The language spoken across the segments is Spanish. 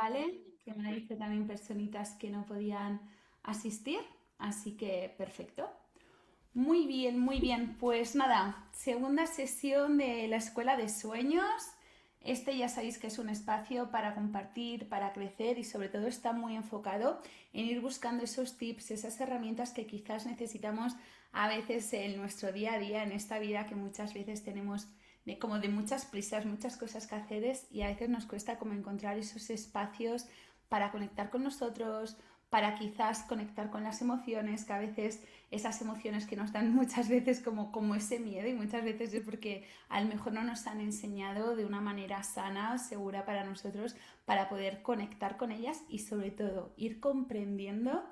¿vale? Que me han dicho también personitas que no podían asistir, así que perfecto. Muy bien, muy bien. Pues nada, segunda sesión de la Escuela de Sueños. Este ya sabéis que es un espacio para compartir, para crecer y sobre todo está muy enfocado en ir buscando esos tips, esas herramientas que quizás necesitamos a veces en nuestro día a día, en esta vida que muchas veces tenemos como de muchas prisas, muchas cosas que hacer y a veces nos cuesta como encontrar esos espacios para conectar con nosotros, para quizás conectar con las emociones, que a veces esas emociones que nos dan muchas veces como ese miedo y muchas veces es porque a lo mejor no nos han enseñado de una manera sana, segura para nosotros, para poder conectar con ellas y sobre todo ir comprendiendo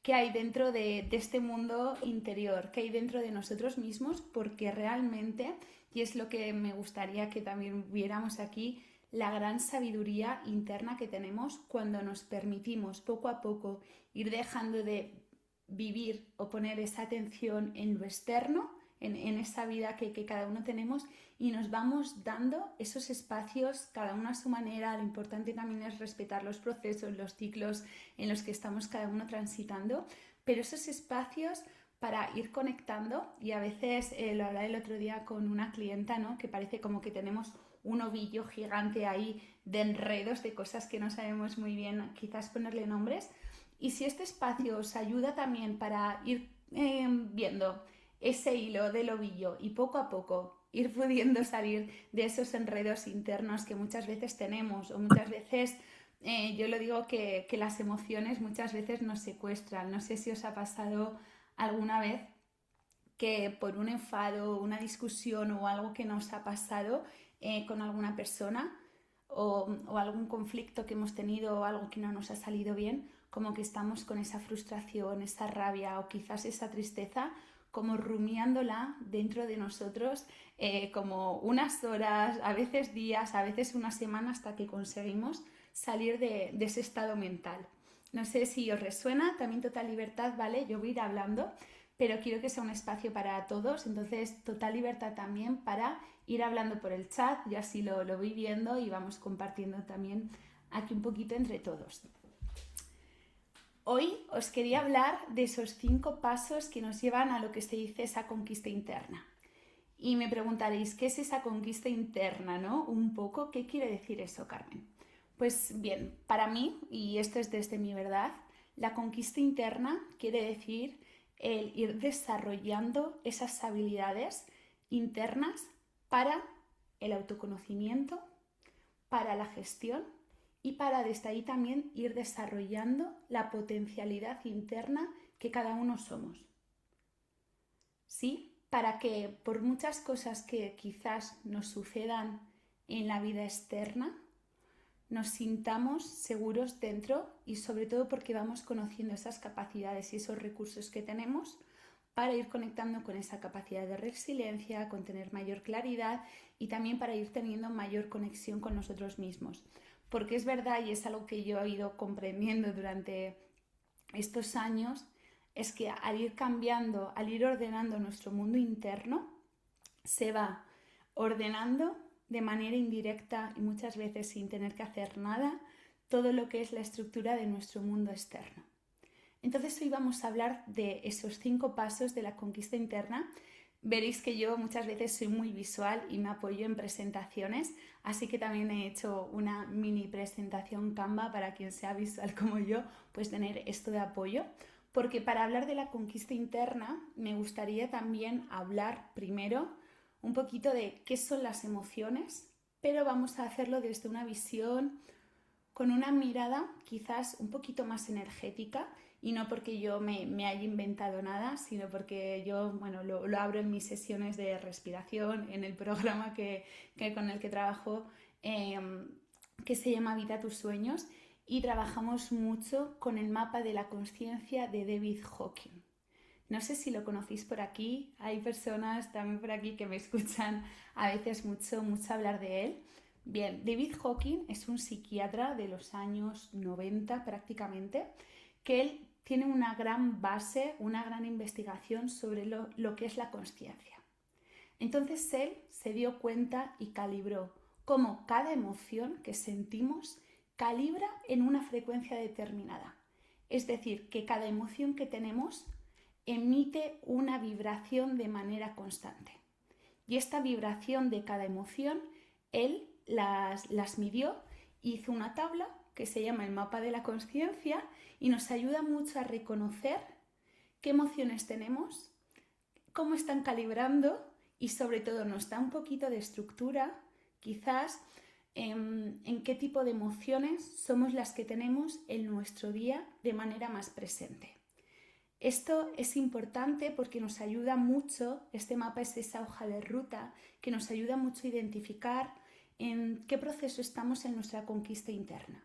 qué hay dentro de este mundo interior, qué hay dentro de nosotros mismos, porque realmente, y es lo que me gustaría que también viéramos aquí, la gran sabiduría interna que tenemos cuando nos permitimos poco a poco ir dejando de vivir o poner esa atención en lo externo, en esa vida que cada uno tenemos y nos vamos dando esos espacios, cada uno a su manera. Lo importante también es respetar los procesos, los ciclos en los que estamos cada uno transitando, pero esos espacios para ir conectando y a veces lo hablaba el otro día con una clienta, ¿no? Que parece como que tenemos un ovillo gigante ahí de enredos, de cosas que no sabemos muy bien quizás ponerle nombres. Y si este espacio os ayuda también para ir viendo ese hilo del ovillo y poco a poco ir pudiendo salir de esos enredos internos que muchas veces tenemos o muchas veces yo lo digo que las emociones muchas veces nos secuestran. No sé si os ha pasado alguna vez que por un enfado, una discusión o algo que nos ha pasado con alguna persona o algún conflicto que hemos tenido o algo que no nos ha salido bien, como que estamos con esa frustración, esa rabia o quizás esa tristeza, como rumiándola dentro de nosotros como unas horas, a veces días, a veces una semana hasta que conseguimos salir de ese estado mental. No sé si os resuena, también total libertad, ¿vale? Yo voy a ir hablando, pero quiero que sea un espacio para todos, entonces total libertad también para ir hablando por el chat, yo así lo voy viendo y vamos compartiendo también aquí un poquito entre todos. Hoy os quería hablar de esos 5 pasos que nos llevan a lo que se dice esa conquista interna. Y me preguntaréis, ¿qué es esa conquista interna, no? Un poco, ¿qué quiere decir eso, Carmen? Pues bien, para mí, y esto es desde mi verdad, la conquista interna quiere decir el ir desarrollando esas habilidades internas para el autoconocimiento, para la gestión y para desde ahí también ir desarrollando la potencialidad interna que cada uno somos. ¿Sí? Para que por muchas cosas que quizás nos sucedan en la vida externa, nos sintamos seguros dentro y sobre todo porque vamos conociendo esas capacidades y esos recursos que tenemos para ir conectando con esa capacidad de resiliencia, con tener mayor claridad y también para ir teniendo mayor conexión con nosotros mismos. Porque es verdad y es algo que yo he ido comprendiendo durante estos años, es que al ir cambiando, al ir ordenando nuestro mundo interno, se va ordenando de manera indirecta y muchas veces sin tener que hacer nada todo lo que es la estructura de nuestro mundo externo. Entonces hoy vamos a hablar de esos 5 pasos de la conquista interna. Veréis que yo muchas veces soy muy visual y me apoyo en presentaciones, así que también he hecho una mini presentación Canva para quien sea visual como yo, pues tener esto de apoyo. Porque para hablar de la conquista interna me gustaría también hablar primero un poquito de qué son las emociones, pero vamos a hacerlo desde una visión con una mirada quizás un poquito más energética y no porque yo me haya inventado nada, sino porque yo bueno, lo abro en mis sesiones de respiración, en el programa con el que trabajo, eh, que se llama Habita tus sueños, y trabajamos mucho con el mapa de la conciencia de David Hawking. No sé si lo conocéis por aquí, hay personas también por aquí que me escuchan a veces mucho hablar de él. Bien, David Hawking es un psiquiatra de los años 90 prácticamente, que él tiene una gran base, una gran investigación sobre lo que es la consciencia. Entonces él se dio cuenta y calibró cómo cada emoción que sentimos calibra en una frecuencia determinada. Es decir, que cada emoción que tenemos emite una vibración de manera constante. Y esta vibración de cada emoción, él las midió, hizo una tabla que se llama el mapa de la consciencia y nos ayuda mucho a reconocer qué emociones tenemos, cómo están calibrando y sobre todo nos da un poquito de estructura, quizás en qué tipo de emociones somos las que tenemos en nuestro día de manera más presente. Esto es importante porque nos ayuda mucho, este mapa es esa hoja de ruta que nos ayuda mucho a identificar en qué proceso estamos en nuestra conquista interna.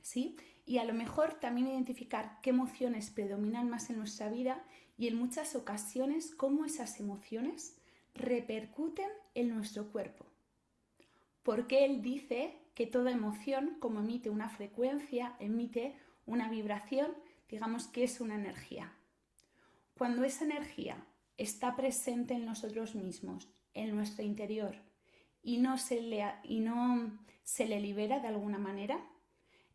¿Sí? Y a lo mejor también identificar qué emociones predominan más en nuestra vida y en muchas ocasiones cómo esas emociones repercuten en nuestro cuerpo. Porque él dice que toda emoción, como emite una frecuencia, emite una vibración, digamos que es una energía. Cuando esa energía está presente en nosotros mismos, en nuestro interior, y no se le libera de alguna manera,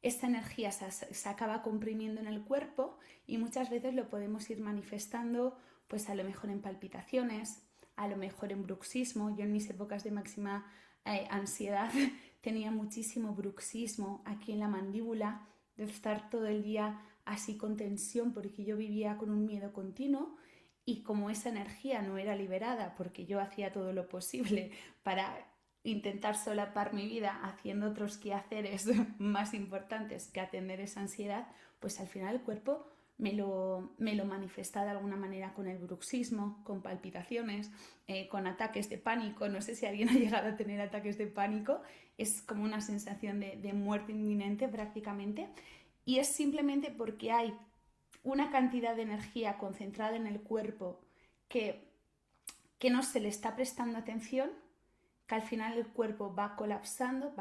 esta energía se acaba comprimiendo en el cuerpo y muchas veces lo podemos ir manifestando, pues a lo mejor en palpitaciones, a lo mejor en bruxismo. Yo en mis épocas de máxima ansiedad tenía muchísimo bruxismo aquí en la mandíbula, de estar todo el día así con tensión porque yo vivía con un miedo continuo y como esa energía no era liberada porque yo hacía todo lo posible para intentar solapar mi vida haciendo otros quehaceres más importantes que atender esa ansiedad, pues al final el cuerpo me lo manifesta de alguna manera con el bruxismo, con palpitaciones, con ataques de pánico. No sé si alguien ha llegado a tener ataques de pánico, es como una sensación de muerte inminente prácticamente, y es simplemente porque hay una cantidad de energía concentrada en el cuerpo que no se le está prestando atención, que al final el cuerpo va colapsando,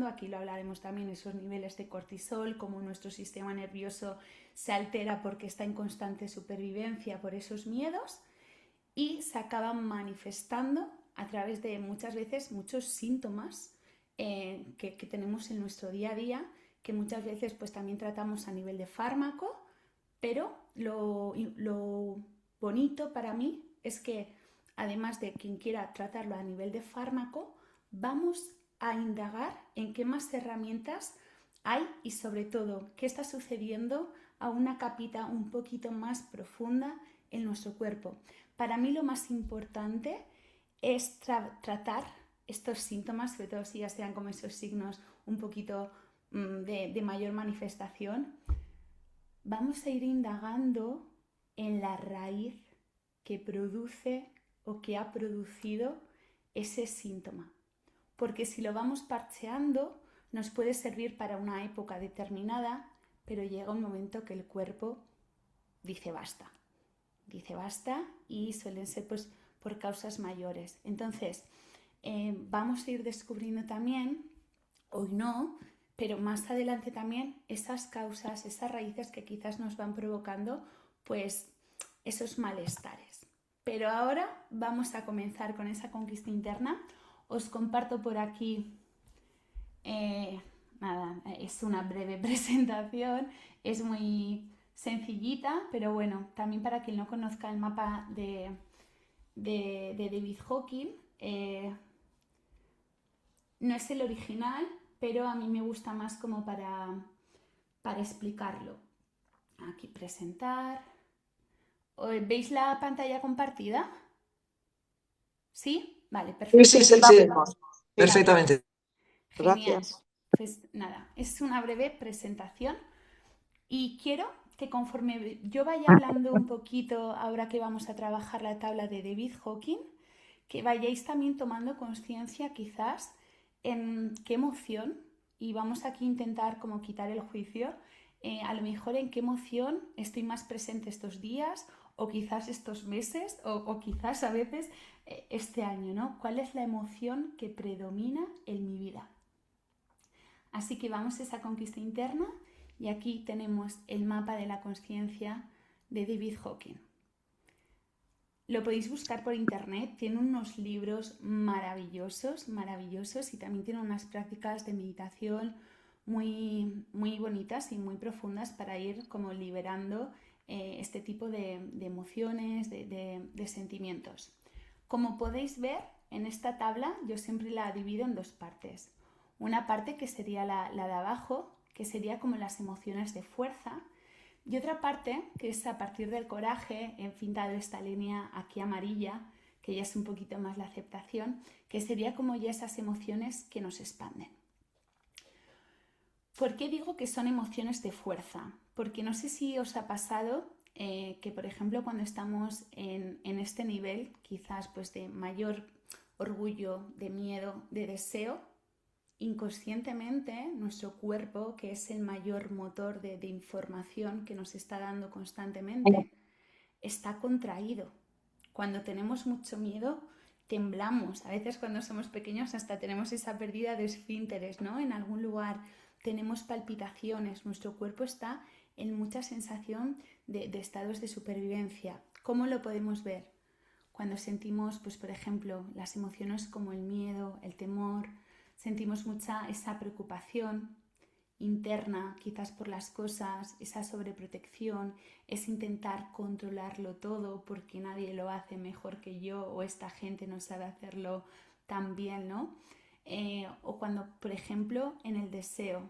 aquí lo hablaremos también, esos niveles de cortisol, como nuestro sistema nervioso se altera porque está en constante supervivencia por esos miedos y se acaban manifestando a través de muchas veces muchos síntomas que tenemos en nuestro día a día, que muchas veces pues también tratamos a nivel de fármaco, pero lo bonito para mí es que además de quien quiera tratarlo a nivel de fármaco, vamos a indagar en qué más herramientas hay y sobre todo qué está sucediendo a una capita un poquito más profunda en nuestro cuerpo. Para mí lo más importante es tratar estos síntomas, sobre todo si ya sean como esos signos un poquito de mayor manifestación. Vamos a ir indagando en la raíz que produce o que ha producido ese síntoma. Porque si lo vamos parcheando, nos puede servir para una época determinada, pero llega un momento que el cuerpo dice basta. Dice basta y suelen ser pues por causas mayores. Entonces, vamos a ir descubriendo también, hoy no, pero más adelante también esas causas, esas raíces que quizás nos van provocando pues esos malestares. Pero ahora vamos a comenzar con esa conquista interna. Os comparto por aquí, nada, es una breve presentación, es muy sencillita, pero bueno, también para quien no conozca el mapa de David Hawking, no es el original, pero a mí me gusta más como para explicarlo. Aquí presentar. ¿Veis la pantalla compartida? ¿Sí? Vale, perfecto. Sí, sí, sí, perfectamente. Genial. Gracias. Pues nada, es una breve presentación y quiero que conforme yo vaya hablando un poquito, ahora que vamos a trabajar la tabla de David Hawking, que vayáis también tomando conciencia quizás en qué emoción, y vamos aquí a intentar como quitar el juicio, a lo mejor en qué emoción estoy más presente estos días o quizás estos meses o quizás a veces este año, ¿no? ¿Cuál es la emoción que predomina en mi vida? Así que vamos a esa conquista interna y aquí tenemos el mapa de la consciencia de David Hawking. Lo podéis buscar por internet, tiene unos libros maravillosos, maravillosos y también tiene unas prácticas de meditación muy bonitas y muy profundas para ir como liberando este tipo de emociones, de sentimientos. Como podéis ver, en esta tabla yo siempre la divido en dos partes. Una parte que sería la de abajo, que sería como las emociones de fuerza, y otra parte que es a partir del coraje, he pintado esta línea aquí amarilla, que ya es un poquito más la aceptación, que sería como ya esas emociones que nos expanden. ¿Por qué digo que son emociones de fuerza? Porque no sé si os ha pasado que, por ejemplo, cuando estamos en este nivel, quizás pues de mayor orgullo, de miedo, de deseo, inconscientemente nuestro cuerpo, que es el mayor motor de información que nos está dando constantemente, está contraído. Cuando tenemos mucho miedo, temblamos. A veces cuando somos pequeños hasta tenemos esa pérdida de esfínteres, ¿no? En algún lugar tenemos palpitaciones, nuestro cuerpo está en mucha sensación de estados de supervivencia. ¿Cómo lo podemos ver? Cuando sentimos, pues por ejemplo, las emociones como el miedo, el temor, sentimos mucha esa preocupación interna, quizás por las cosas, esa sobreprotección, es intentar controlarlo todo porque nadie lo hace mejor que yo o esta gente no sabe hacerlo tan bien, ¿no? O cuando, por ejemplo, en el deseo,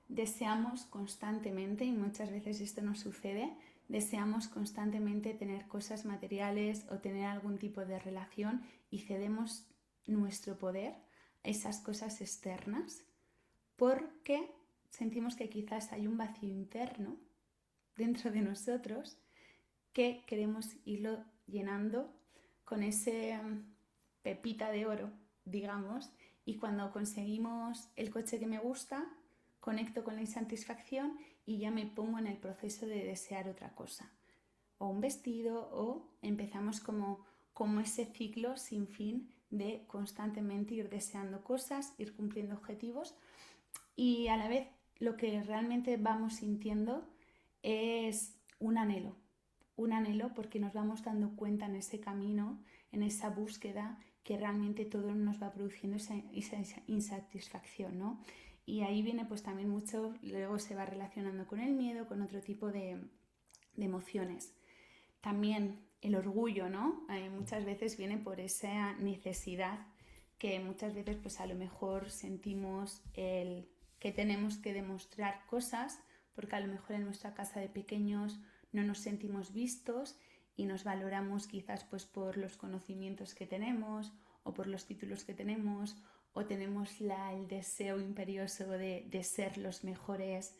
deseamos constantemente, y muchas veces esto nos sucede, deseamos constantemente tener cosas materiales o tener algún tipo de relación y cedemos nuestro poder a esas cosas externas porque sentimos que quizás hay un vacío interno dentro de nosotros que queremos irlo llenando con ese pepita de oro, digamos, y cuando conseguimos el coche que me gusta, conecto con la insatisfacción y ya me pongo en el proceso de desear otra cosa, o un vestido, o empezamos como ese ciclo sin fin de constantemente ir deseando cosas, ir cumpliendo objetivos y a la vez lo que realmente vamos sintiendo es un anhelo porque nos vamos dando cuenta en ese camino, en esa búsqueda, que realmente todo nos va produciendo esa insatisfacción, ¿no? Y ahí viene pues también mucho, luego se va relacionando con el miedo, con otro tipo de emociones. También el orgullo, ¿no? Muchas veces viene por esa necesidad que muchas veces pues a lo mejor sentimos el que tenemos que demostrar cosas porque a lo mejor en nuestra casa de pequeños no nos sentimos vistos y nos valoramos quizás pues por los conocimientos que tenemos o por los títulos que tenemos o tenemos el deseo imperioso de ser los mejores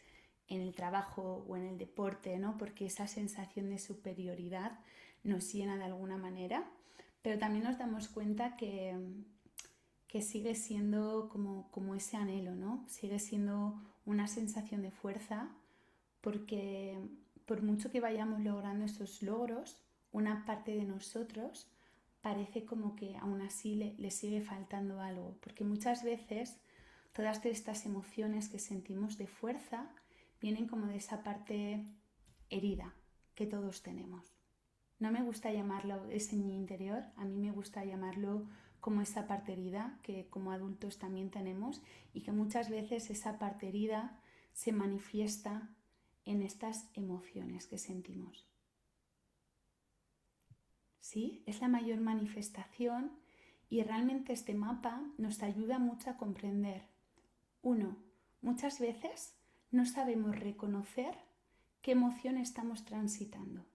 en el trabajo o en el deporte, ¿no? Porque esa sensación de superioridad nos llena de alguna manera, pero también nos damos cuenta que sigue siendo como ese anhelo, ¿no? Sigue siendo una sensación de fuerza porque por mucho que vayamos logrando esos logros, una parte de nosotros parece como que aún así le sigue faltando algo, porque muchas veces todas estas emociones que sentimos de fuerza vienen como de esa parte herida que todos tenemos. No me gusta llamarlo ese niño interior, a mí me gusta llamarlo como esa parte herida que como adultos también tenemos y que muchas veces esa parte herida se manifiesta en estas emociones que sentimos. ¿Sí? Es la mayor manifestación y realmente este mapa nos ayuda mucho a comprender. Uno, muchas veces no sabemos reconocer qué emoción estamos transitando.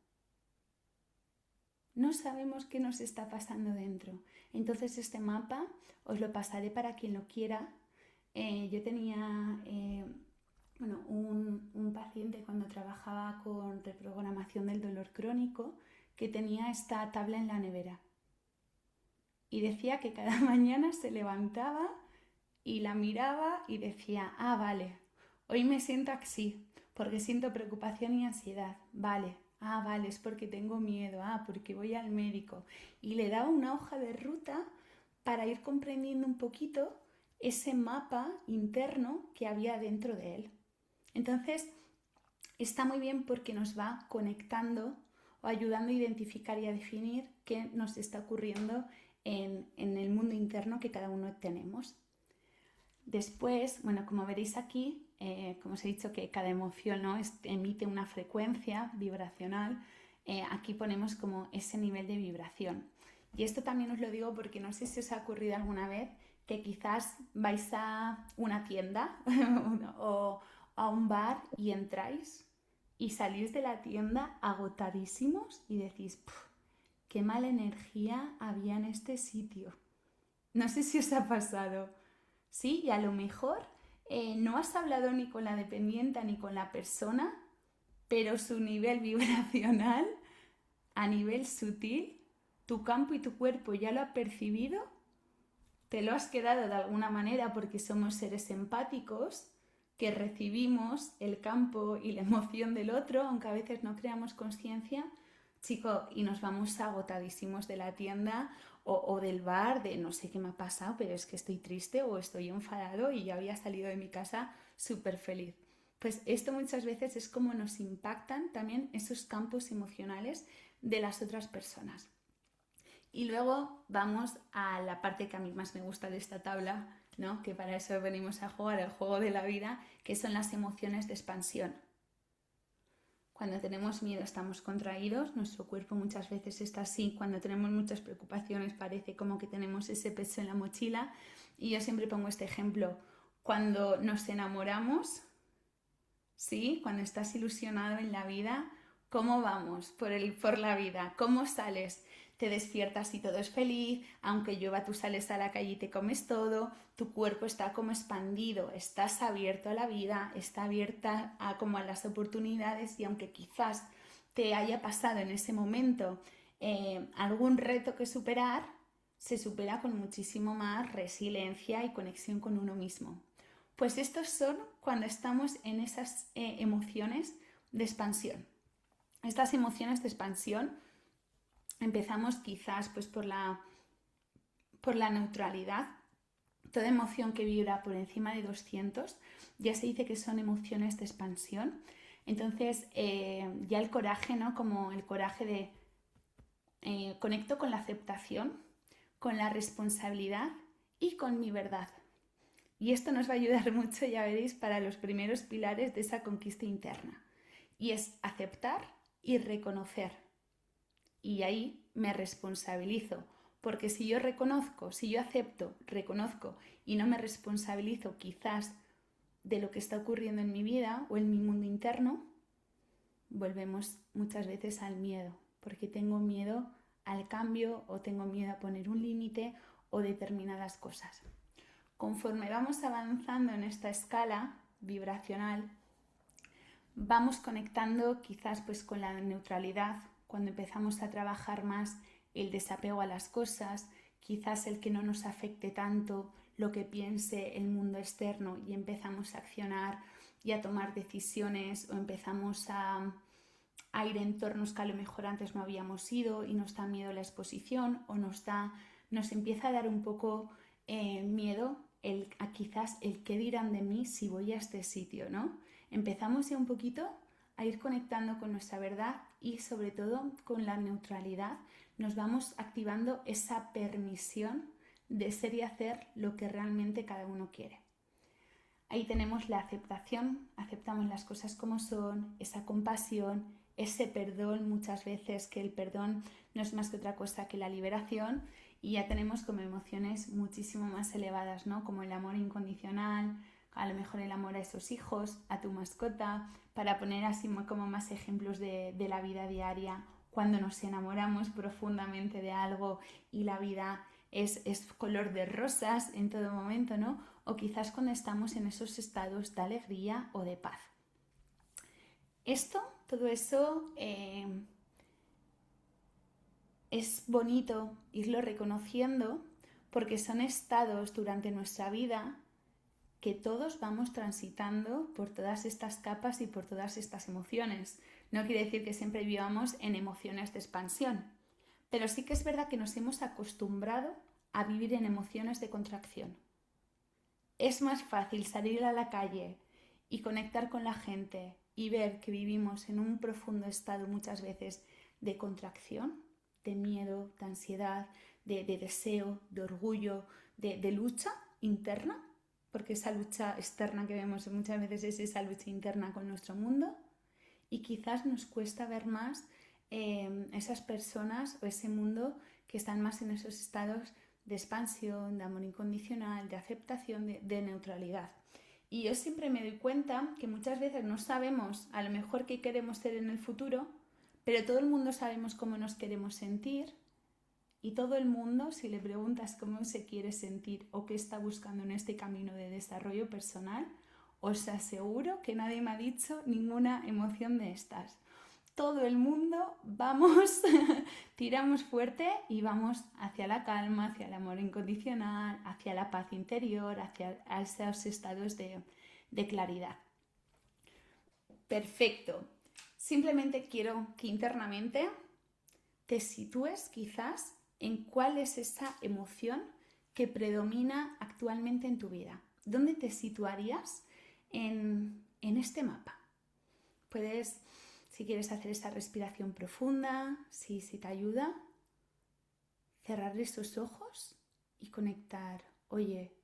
No sabemos qué nos está pasando dentro. Entonces este mapa os lo pasaré para quien lo quiera. Yo tenía un paciente cuando trabajaba con reprogramación del dolor crónico que tenía esta tabla en la nevera. Y decía que cada mañana se levantaba y la miraba y decía, ah, vale, hoy me siento así, porque siento preocupación y ansiedad, vale, ah, vale, es porque tengo miedo, ah, porque voy al médico. Y le daba una hoja de ruta para ir comprendiendo un poquito ese mapa interno que había dentro de él. Entonces, está muy bien porque nos va conectando o ayudando a identificar y a definir qué nos está ocurriendo en el mundo interno que cada uno tenemos. Después, bueno, como veréis aquí, como os he dicho que cada emoción, ¿no? emite una frecuencia vibracional, aquí ponemos como ese nivel de vibración. Y esto también os lo digo porque no sé si os ha ocurrido alguna vez que quizás vais a una tienda o a un bar y entráis y salís de la tienda agotadísimos y decís, qué mala energía había en este sitio. No sé si os ha pasado. Sí, y a lo mejor no has hablado ni con la dependiente ni con la persona, pero su nivel vibracional, a nivel sutil, tu campo y tu cuerpo ya lo ha percibido, te lo has quedado de alguna manera porque somos seres empáticos que recibimos el campo y la emoción del otro, aunque a veces no creamos conciencia, chico, y nos vamos agotadísimos de la tienda o del bar, de no sé qué me ha pasado, pero es que estoy triste o estoy enfadado y ya había salido de mi casa súper feliz. Pues esto muchas veces es como nos impactan también esos campos emocionales de las otras personas. Y luego vamos a la parte que a mí más me gusta de esta tabla, ¿no? Que para eso venimos a jugar el juego de la vida, que son las emociones de expansión. Cuando tenemos miedo estamos contraídos, nuestro cuerpo muchas veces está así, cuando tenemos muchas preocupaciones parece como que tenemos ese peso en la mochila y yo siempre pongo este ejemplo, cuando nos enamoramos, ¿sí? Cuando estás ilusionado en la vida, ¿cómo vamos por la vida? ¿Cómo sales? Te despiertas y todo es feliz, aunque llueva tú sales a la calle y te comes todo, tu cuerpo está como expandido, estás abierto a la vida, está abierta como a las oportunidades y aunque quizás te haya pasado en ese momento algún reto que superar, se supera con muchísimo más resiliencia y conexión con uno mismo. Pues estos son cuando estamos en esas emociones de expansión. Estas emociones de expansión empezamos quizás pues por la neutralidad. Toda emoción que vibra por encima de 200 ya se dice que son emociones de expansión. Entonces ya el coraje, ¿no? Como el coraje de conecto con la aceptación, con la responsabilidad y con mi verdad. Y esto nos va a ayudar mucho, ya veréis, para los primeros pilares de esa conquista interna. Y es aceptar y reconocer. Y ahí me responsabilizo. Porque si yo reconozco, si yo acepto, reconozco y no me responsabilizo quizás de lo que está ocurriendo en mi vida o en mi mundo interno, volvemos muchas veces al miedo. Porque tengo miedo al cambio o tengo miedo a poner un límite o determinadas cosas. Conforme vamos avanzando en esta escala vibracional, vamos conectando quizás pues con la neutralidad, cuando empezamos a trabajar más el desapego a las cosas, quizás el que no nos afecte tanto lo que piense el mundo externo y empezamos a accionar y a tomar decisiones o empezamos a ir a entornos que a lo mejor antes no habíamos ido y nos da miedo la exposición o nos empieza a dar un poco miedo a quizás el qué dirán de mí si voy a este sitio, ¿no? Empezamos ya un poquito a ir conectando con nuestra verdad y sobre todo con la neutralidad. Nos vamos activando esa permisión de ser y hacer lo que realmente cada uno quiere. Ahí tenemos la aceptación, aceptamos las cosas como son, esa compasión, ese perdón, muchas veces que el perdón no es más que otra cosa que la liberación, y ya tenemos como emociones muchísimo más elevadas, ¿no? Como el amor incondicional, a lo mejor el amor a esos hijos, a tu mascota, para poner así como más ejemplos de la vida diaria, cuando nos enamoramos profundamente de algo y la vida es color de rosas en todo momento, ¿no? O quizás cuando estamos en esos estados de alegría o de paz. Todo eso es bonito irlo reconociendo porque son estados durante nuestra vida que todos vamos transitando por todas estas capas y por todas estas emociones. No quiere decir que siempre vivamos en emociones de expansión, pero sí que es verdad que nos hemos acostumbrado a vivir en emociones de contracción. Es más fácil salir a la calle y conectar con la gente y ver que vivimos en un profundo estado muchas veces de contracción, de miedo, de ansiedad, de deseo, de orgullo, de lucha interna, porque esa lucha externa que vemos muchas veces es esa lucha interna con nuestro mundo, y quizás nos cuesta ver más esas personas o ese mundo que están más en esos estados de expansión, de amor incondicional, de aceptación, de neutralidad. Y yo siempre me doy cuenta que muchas veces no sabemos a lo mejor qué queremos ser en el futuro, pero todo el mundo sabemos cómo nos queremos sentir, y todo el mundo, si le preguntas cómo se quiere sentir o qué está buscando en este camino de desarrollo personal, os aseguro que nadie me ha dicho ninguna emoción de estas. Todo el mundo vamos, tiramos fuerte y vamos hacia la calma, hacia el amor incondicional, hacia la paz interior, hacia esos estados de claridad. Perfecto. Simplemente quiero que internamente te sitúes quizás en cuál es esa emoción que predomina actualmente en tu vida. ¿Dónde te situarías en este mapa? Puedes, si quieres hacer esa respiración profunda, si te ayuda, cerrar esos ojos y conectar. Oye,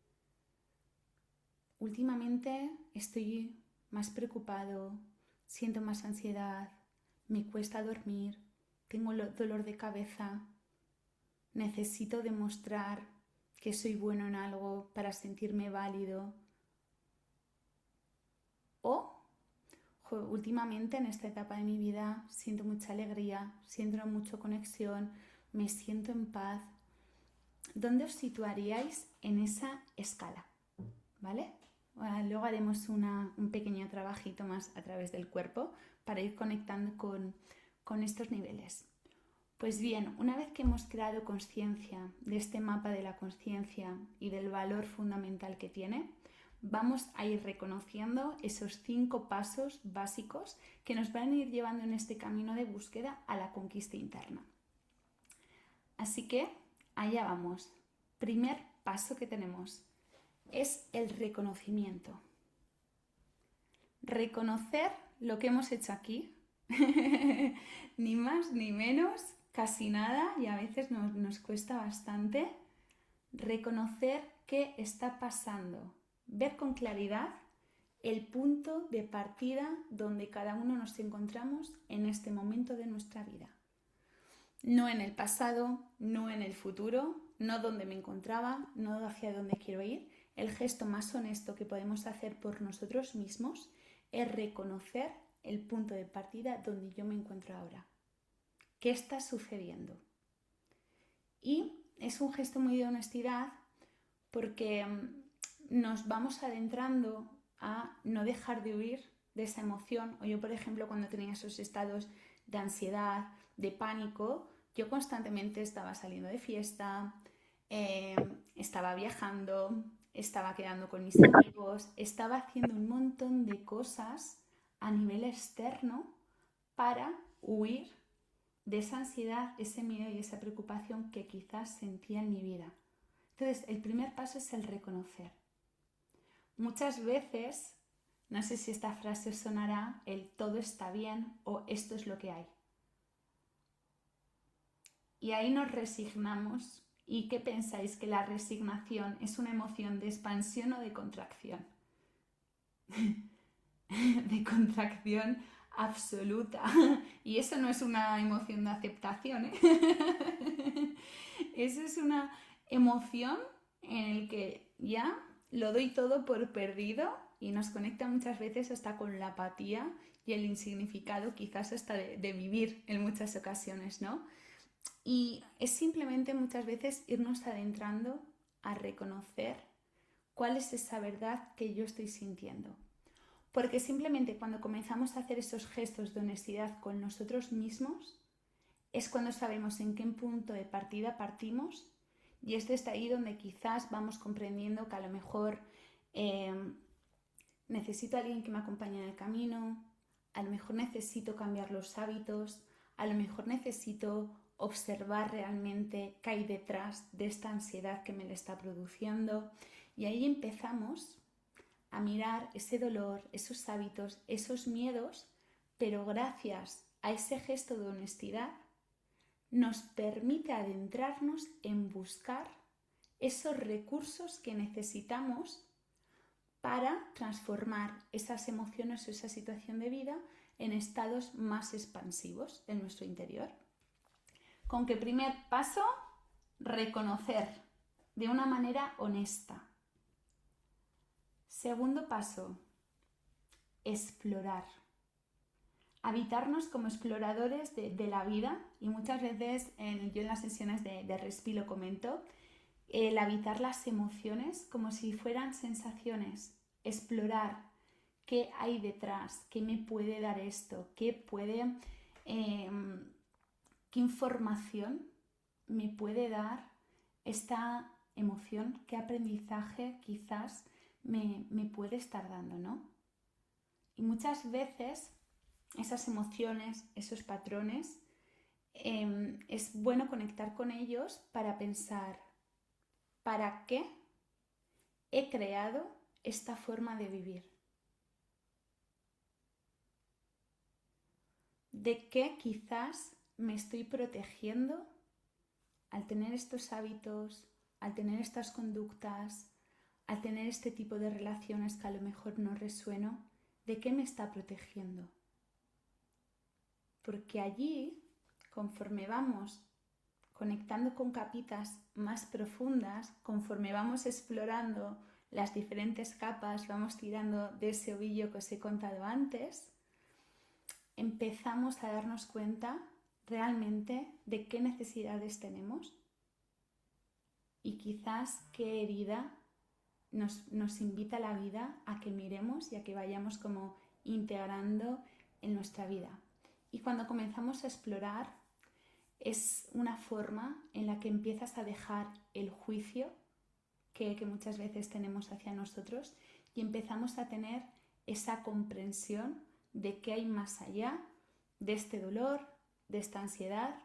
últimamente estoy más preocupado, siento más ansiedad, me cuesta dormir, tengo dolor de cabeza, necesito demostrar que soy bueno en algo para sentirme válido. O últimamente en esta etapa de mi vida siento mucha alegría, siento mucha conexión, me siento en paz. ¿Dónde os situaríais en esa escala? ¿Vale? Luego haremos un pequeño trabajito más a través del cuerpo para ir conectando con estos niveles. Pues bien, una vez que hemos creado conciencia de este mapa de la conciencia y del valor fundamental que tiene, vamos a ir reconociendo esos 5 pasos básicos que nos van a ir llevando en este camino de búsqueda a la conquista interna. Así que allá vamos. Primer paso que tenemos es el reconocimiento. Reconocer lo que hemos hecho aquí, ni más ni menos, casi nada, y a veces nos cuesta bastante reconocer qué está pasando, ver con claridad el punto de partida donde cada uno nos encontramos en este momento de nuestra vida. No en el pasado, no en el futuro, no donde me encontraba, no hacia dónde quiero ir. El gesto más honesto que podemos hacer por nosotros mismos es reconocer el punto de partida donde yo me encuentro ahora. ¿Qué está sucediendo? Y es un gesto muy de honestidad porque nos vamos adentrando a no dejar de huir de esa emoción. O yo, por ejemplo, cuando tenía esos estados de ansiedad, de pánico, yo constantemente estaba saliendo de fiesta, estaba viajando, estaba quedando con mis amigos, estaba haciendo un montón de cosas a nivel externo para huir de esa ansiedad, ese miedo y esa preocupación que quizás sentía en mi vida. Entonces, el primer paso es el reconocer. Muchas veces, no sé si esta frase os sonará, el todo está bien o esto es lo que hay. Y ahí nos resignamos. ¿Y qué pensáis? ¿Que la resignación es una emoción de expansión o de contracción? De contracción absoluta. Y eso no es una emoción de aceptación, ¿eh? Eso es una emoción en la que ya lo doy todo por perdido y nos conecta muchas veces hasta con la apatía y el insignificado, quizás hasta de vivir en muchas ocasiones, ¿no? Y es simplemente muchas veces irnos adentrando a reconocer cuál es esa verdad que yo estoy sintiendo. Porque simplemente cuando comenzamos a hacer esos gestos de honestidad con nosotros mismos, es cuando sabemos en qué punto de partida partimos, y es desde ahí donde quizás vamos comprendiendo que a lo mejor necesito a alguien que me acompañe en el camino, a lo mejor necesito cambiar los hábitos, a lo mejor necesito observar realmente qué hay detrás de esta ansiedad que me le está produciendo, y ahí empezamos a mirar ese dolor, esos hábitos, esos miedos, pero gracias a ese gesto de honestidad nos permite adentrarnos en buscar esos recursos que necesitamos para transformar esas emociones o esa situación de vida en estados más expansivos en nuestro interior. Con que primer paso, reconocer de una manera honesta. Segundo paso, explorar. Habitarnos como exploradores de la vida, y muchas veces yo en las sesiones de Respi lo comento, el habitar las emociones como si fueran sensaciones, explorar qué hay detrás, qué me puede dar esto, qué información me puede dar esta emoción, qué aprendizaje quizás me puede estar dando, ¿no? Y muchas veces esas emociones, esos patrones, es bueno conectar con ellos para pensar, ¿para qué he creado esta forma de vivir? ¿De qué quizás me estoy protegiendo al tener estos hábitos, al tener estas conductas, al tener este tipo de relaciones que a lo mejor no resueno? ¿De qué me está protegiendo? Porque allí, conforme vamos conectando con capitas más profundas, conforme vamos explorando las diferentes capas, vamos tirando de ese ovillo que os he contado antes, empezamos a darnos cuenta realmente de qué necesidades tenemos y quizás qué herida nos invita la vida a que miremos y a que vayamos como integrando en nuestra vida. Y cuando comenzamos a explorar, es una forma en la que empiezas a dejar el juicio que muchas veces tenemos hacia nosotros y empezamos a tener esa comprensión de qué hay más allá de este dolor, de esta ansiedad,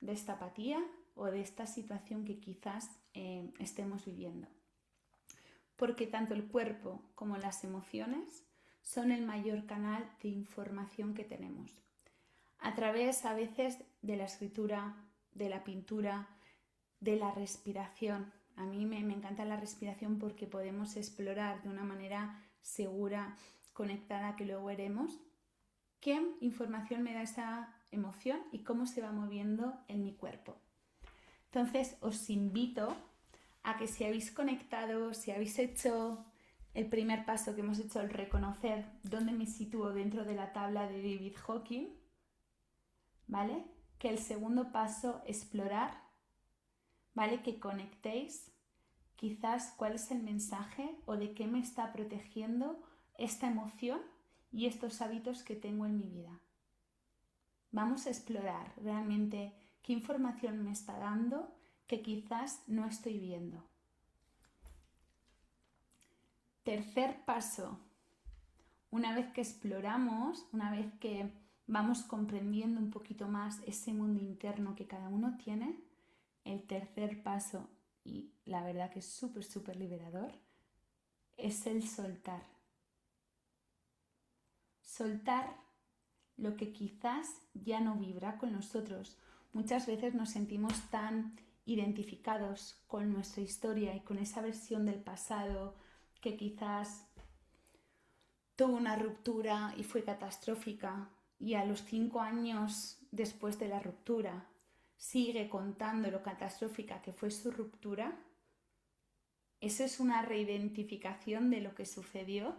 de esta apatía o de esta situación que quizás estemos viviendo. Porque tanto el cuerpo como las emociones son el mayor canal de información que tenemos. A través a veces de la escritura, de la pintura, de la respiración. A mí me encanta la respiración porque podemos explorar de una manera segura, conectada, que luego veremos qué información me da esa emoción y cómo se va moviendo en mi cuerpo. Entonces os invito a que si habéis conectado, si habéis hecho el primer paso que hemos hecho, el reconocer dónde me sitúo dentro de la tabla de David Hawkins, ¿vale? Que el segundo paso, explorar, ¿vale? Que conectéis quizás cuál es el mensaje o de qué me está protegiendo esta emoción y estos hábitos que tengo en mi vida. Vamos a explorar realmente qué información me está dando que quizás no estoy viendo. Tercer paso, una vez que exploramos, una vez que vamos comprendiendo un poquito más ese mundo interno que cada uno tiene, el tercer paso, y la verdad que es súper liberador, es el soltar. Soltar lo que quizás ya no vibra con nosotros. Muchas veces nos sentimos tan identificados con nuestra historia y con esa versión del pasado que quizás tuvo una ruptura y fue catastrófica y a los 5 años después de la ruptura sigue contando lo catastrófica que fue su ruptura. Eso es una reidentificación de lo que sucedió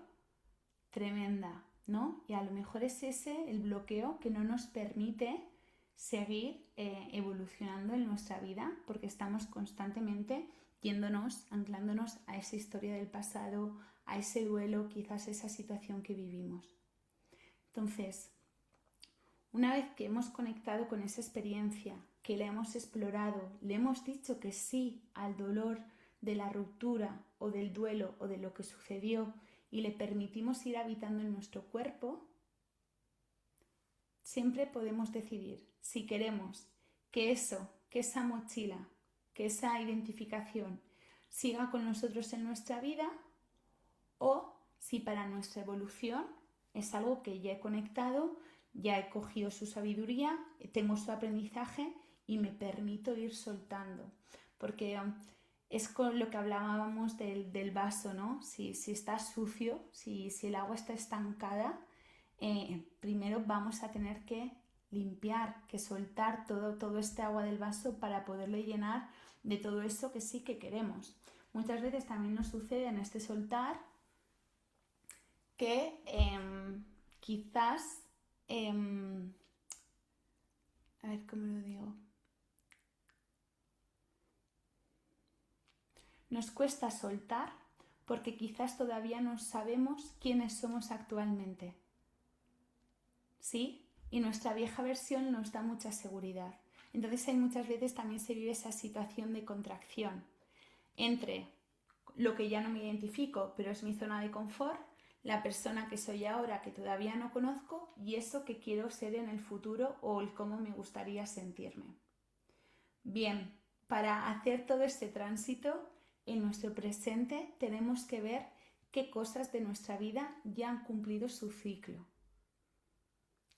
tremenda, ¿no? Y a lo mejor es ese el bloqueo que no nos permite seguir evolucionando en nuestra vida porque estamos constantemente yéndonos, anclándonos a esa historia del pasado, a ese duelo, quizás esa situación que vivimos. Entonces, una vez que hemos conectado con esa experiencia, que la hemos explorado, le hemos dicho que sí al dolor de la ruptura o del duelo o de lo que sucedió y le permitimos ir habitando en nuestro cuerpo, siempre podemos decidir si queremos que esa mochila, que esa identificación siga con nosotros en nuestra vida o si para nuestra evolución es algo que ya he conectado, ya he cogido su sabiduría, tengo su aprendizaje y me permito ir soltando. Porque es con lo que hablábamos del vaso, ¿no? Si está sucio, si el agua está estancada, primero vamos a tener que limpiar, que soltar todo este agua del vaso para poderlo llenar de todo eso que sí que queremos. Muchas veces también nos sucede en este soltar que quizás, a ver cómo lo digo, nos cuesta soltar porque quizás todavía no sabemos quiénes somos actualmente. ¿Sí? Y nuestra vieja versión nos da mucha seguridad. Entonces hay muchas veces también se vive esa situación de contracción entre lo que ya no me identifico, pero es mi zona de confort, la persona que soy ahora que todavía no conozco y eso que quiero ser en el futuro o el cómo me gustaría sentirme. Bien, para hacer todo este tránsito en nuestro presente tenemos que ver qué cosas de nuestra vida ya han cumplido su ciclo.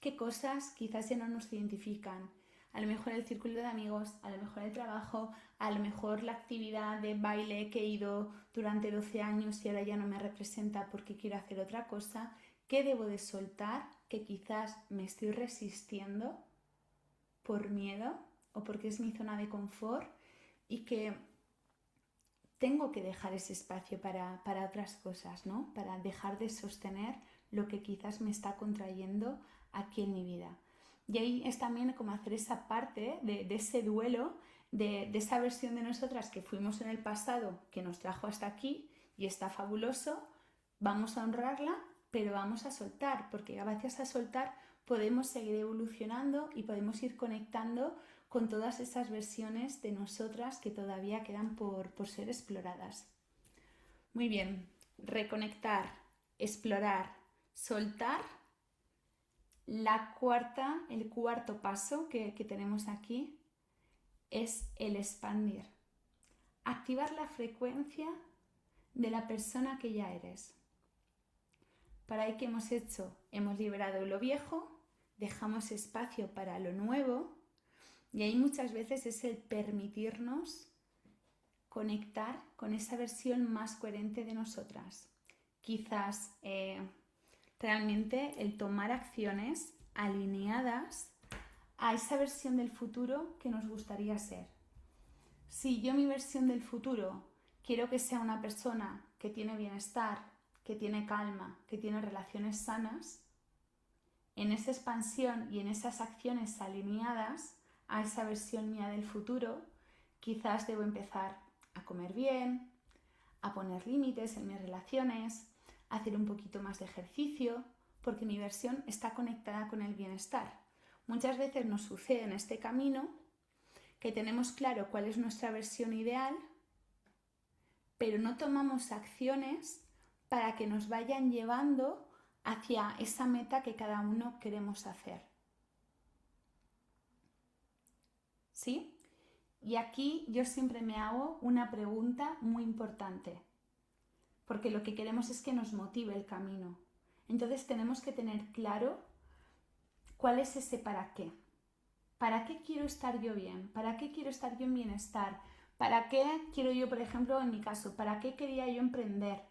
Qué cosas quizás ya no nos identifican. A lo mejor el círculo de amigos, a lo mejor el trabajo, a lo mejor la actividad de baile que he ido durante 12 años y ahora ya no me representa porque quiero hacer otra cosa. ¿Qué debo de soltar que quizás me estoy resistiendo por miedo o porque es mi zona de confort y que tengo que dejar ese espacio para otras cosas, ¿no? Para dejar de sostener lo que quizás me está contrayendo aquí en mi vida. Y ahí es también como hacer esa parte de ese duelo, de esa versión de nosotras que fuimos en el pasado, que nos trajo hasta aquí y está fabuloso. Vamos a honrarla, pero vamos a soltar, porque gracias a soltar podemos seguir evolucionando y podemos ir conectando con todas esas versiones de nosotras que todavía quedan por ser exploradas. Muy bien, reconectar, explorar, soltar. El cuarto paso que tenemos aquí es el expandir. Activar la frecuencia de la persona que ya eres. Para ahí, ¿qué hemos hecho? Hemos liberado lo viejo, dejamos espacio para lo nuevo y ahí muchas veces es el permitirnos conectar con esa versión más coherente de nosotras. Quizás realmente el tomar acciones alineadas a esa versión del futuro que nos gustaría ser. Si yo mi versión del futuro quiero que sea una persona que tiene bienestar, que tiene calma, que tiene relaciones sanas, en esa expansión y en esas acciones alineadas a esa versión mía del futuro, quizás debo empezar a comer bien, a poner límites en mis relaciones, a hacer un poquito más de ejercicio, porque mi versión está conectada con el bienestar. Muchas veces nos sucede en este camino que tenemos claro cuál es nuestra versión ideal, pero no tomamos acciones para que nos vayan llevando hacia esa meta que cada uno queremos hacer. ¿Sí? Y aquí yo siempre me hago una pregunta muy importante, porque lo que queremos es que nos motive el camino. Entonces tenemos que tener claro cuál es ese para qué. ¿Para qué quiero estar yo bien? ¿Para qué quiero estar yo en bienestar? ¿Para qué quiero yo, por ejemplo, en mi caso, para qué quería yo emprender?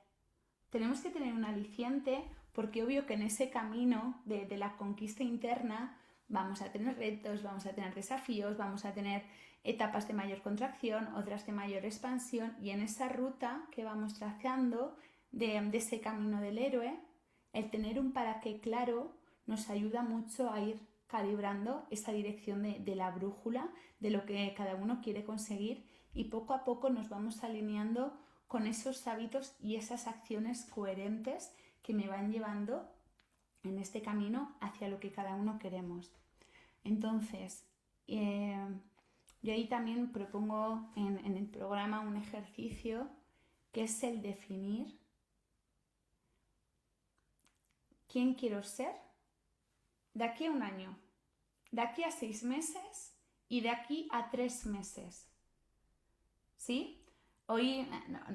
Tenemos que tener un aliciente porque obvio que en ese camino de la conquista interna vamos a tener retos, vamos a tener desafíos, vamos a tener etapas de mayor contracción, otras de mayor expansión y en esa ruta que vamos trazando de ese camino del héroe, el tener un para qué claro nos ayuda mucho a ir calibrando esa dirección de la brújula, de lo que cada uno quiere conseguir y poco a poco nos vamos alineando con esos hábitos y esas acciones coherentes que me van llevando en este camino hacia lo que cada uno queremos. Entonces, yo ahí también propongo en el programa un ejercicio que es el definir quién quiero ser de aquí a un año, de aquí a 6 meses y de aquí a 3 meses. ¿Sí? Hoy,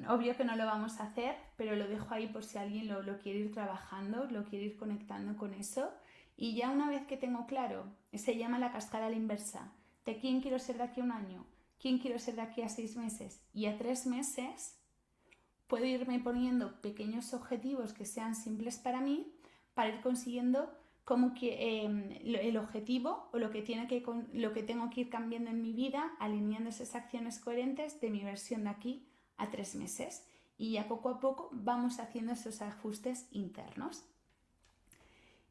obvio que no lo vamos a hacer, pero lo dejo ahí por si alguien lo quiere ir trabajando, lo quiere ir conectando con eso. Y ya una vez que tengo claro, se llama la cascada a la inversa, de quién quiero ser de aquí a un año, quién quiero ser de aquí a 6 meses. Y a 3 meses puedo irme poniendo pequeños objetivos que sean simples para mí para ir consiguiendo el objetivo o lo que tengo que ir cambiando en mi vida, alineando esas acciones coherentes de mi versión de aquí a 3 meses. Y ya poco a poco vamos haciendo esos ajustes internos.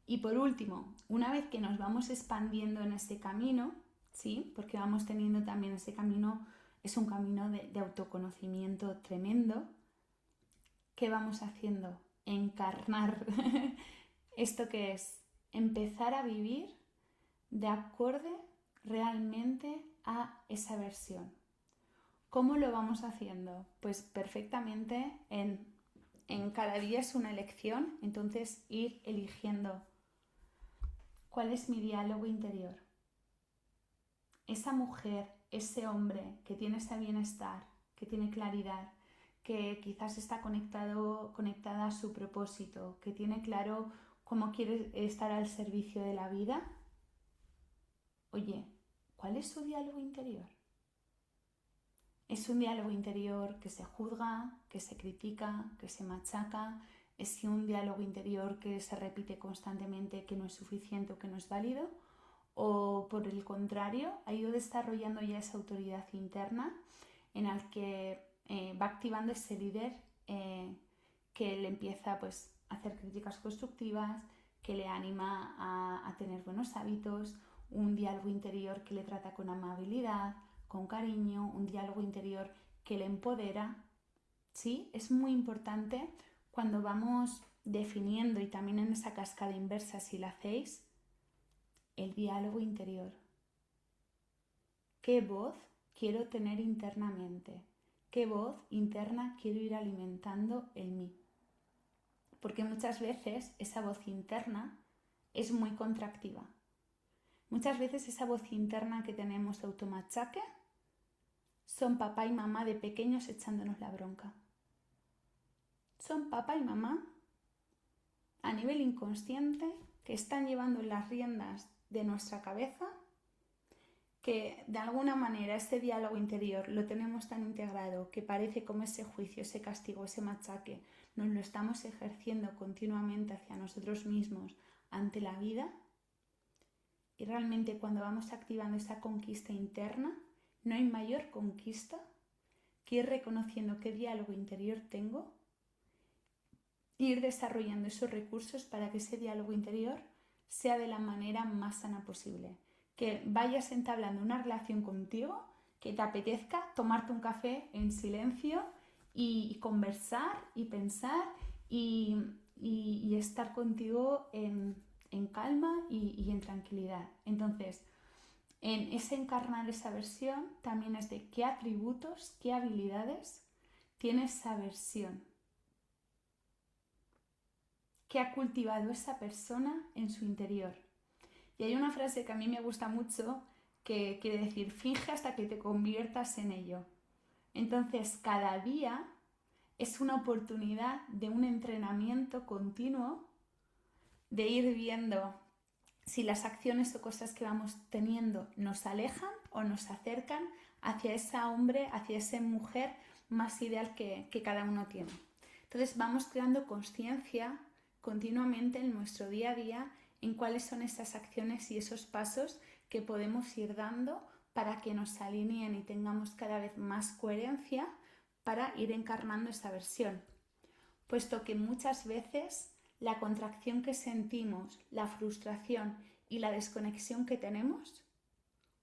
Y por último, una vez que nos vamos expandiendo en ese camino, ¿sí? Porque vamos teniendo también ese camino, es un camino de autoconocimiento tremendo. ¿Qué vamos haciendo? Encarnar esto que es empezar a vivir de acorde realmente a esa versión. ¿Cómo lo vamos haciendo? Pues perfectamente en cada día es una elección, entonces ir eligiendo cuál es mi diálogo interior. Esa mujer, ese hombre que tiene ese bienestar, que tiene claridad, que quizás está conectada a su propósito, que tiene claro cómo quiere estar al servicio de la vida. Oye, ¿cuál es su diálogo interior? ¿Es un diálogo interior que se juzga, que se critica, que se machaca? ¿Es un diálogo interior que se repite constantemente, que no es suficiente o que no es válido? ¿O por el contrario, ha ido desarrollando ya esa autoridad interna en la que va activando ese líder que le empieza pues, a hacer críticas constructivas, que le anima a tener buenos hábitos, un diálogo interior que le trata con amabilidad, con cariño, un diálogo interior que le empodera? ¿Sí? Es muy importante cuando vamos definiendo, y también en esa cascada inversa si la hacéis, el diálogo interior. ¿Qué voz quiero tener internamente? ¿Qué voz interna quiero ir alimentando en mí? Porque muchas veces esa voz interna es muy contractiva. Muchas veces esa voz interna que tenemos de automachaque son papá y mamá de pequeños echándonos la bronca. Son papá y mamá a nivel inconsciente que están llevando las riendas de nuestra cabeza, que de alguna manera ese diálogo interior lo tenemos tan integrado que parece como ese juicio, ese castigo, ese machaque, nos lo estamos ejerciendo continuamente hacia nosotros mismos ante la vida. Y realmente cuando vamos activando esa conquista interna, no hay mayor conquista que ir reconociendo qué diálogo interior tengo e ir desarrollando esos recursos para que ese diálogo interior sea de la manera más sana posible. Que vayas entablando una relación contigo, que te apetezca tomarte un café en silencio y conversar y pensar y estar contigo en calma y en tranquilidad. Entonces, en ese encarnar esa versión también es de qué atributos, qué habilidades tiene esa versión, qué ha cultivado esa persona en su interior. Y hay una frase que a mí me gusta mucho que quiere decir, finge hasta que te conviertas en ello. Entonces, cada día es una oportunidad de un entrenamiento continuo, de ir viendo si las acciones o cosas que vamos teniendo nos alejan o nos acercan hacia ese hombre, hacia esa mujer más ideal que cada uno tiene. Entonces vamos creando conciencia continuamente en nuestro día a día en cuáles son esas acciones y esos pasos que podemos ir dando para que nos alineen y tengamos cada vez más coherencia para ir encarnando esa versión. Puesto que muchas veces la contracción que sentimos, la frustración y la desconexión que tenemos,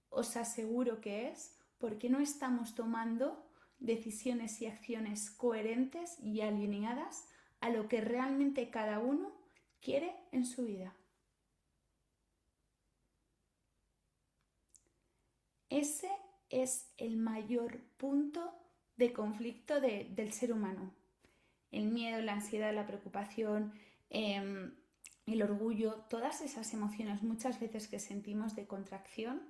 os aseguro que es porque no estamos tomando decisiones y acciones coherentes y alineadas a lo que realmente cada uno quiere en su vida. Ese es el mayor punto de conflicto del ser humano. El miedo, la ansiedad, la preocupación, el orgullo, todas esas emociones muchas veces que sentimos de contracción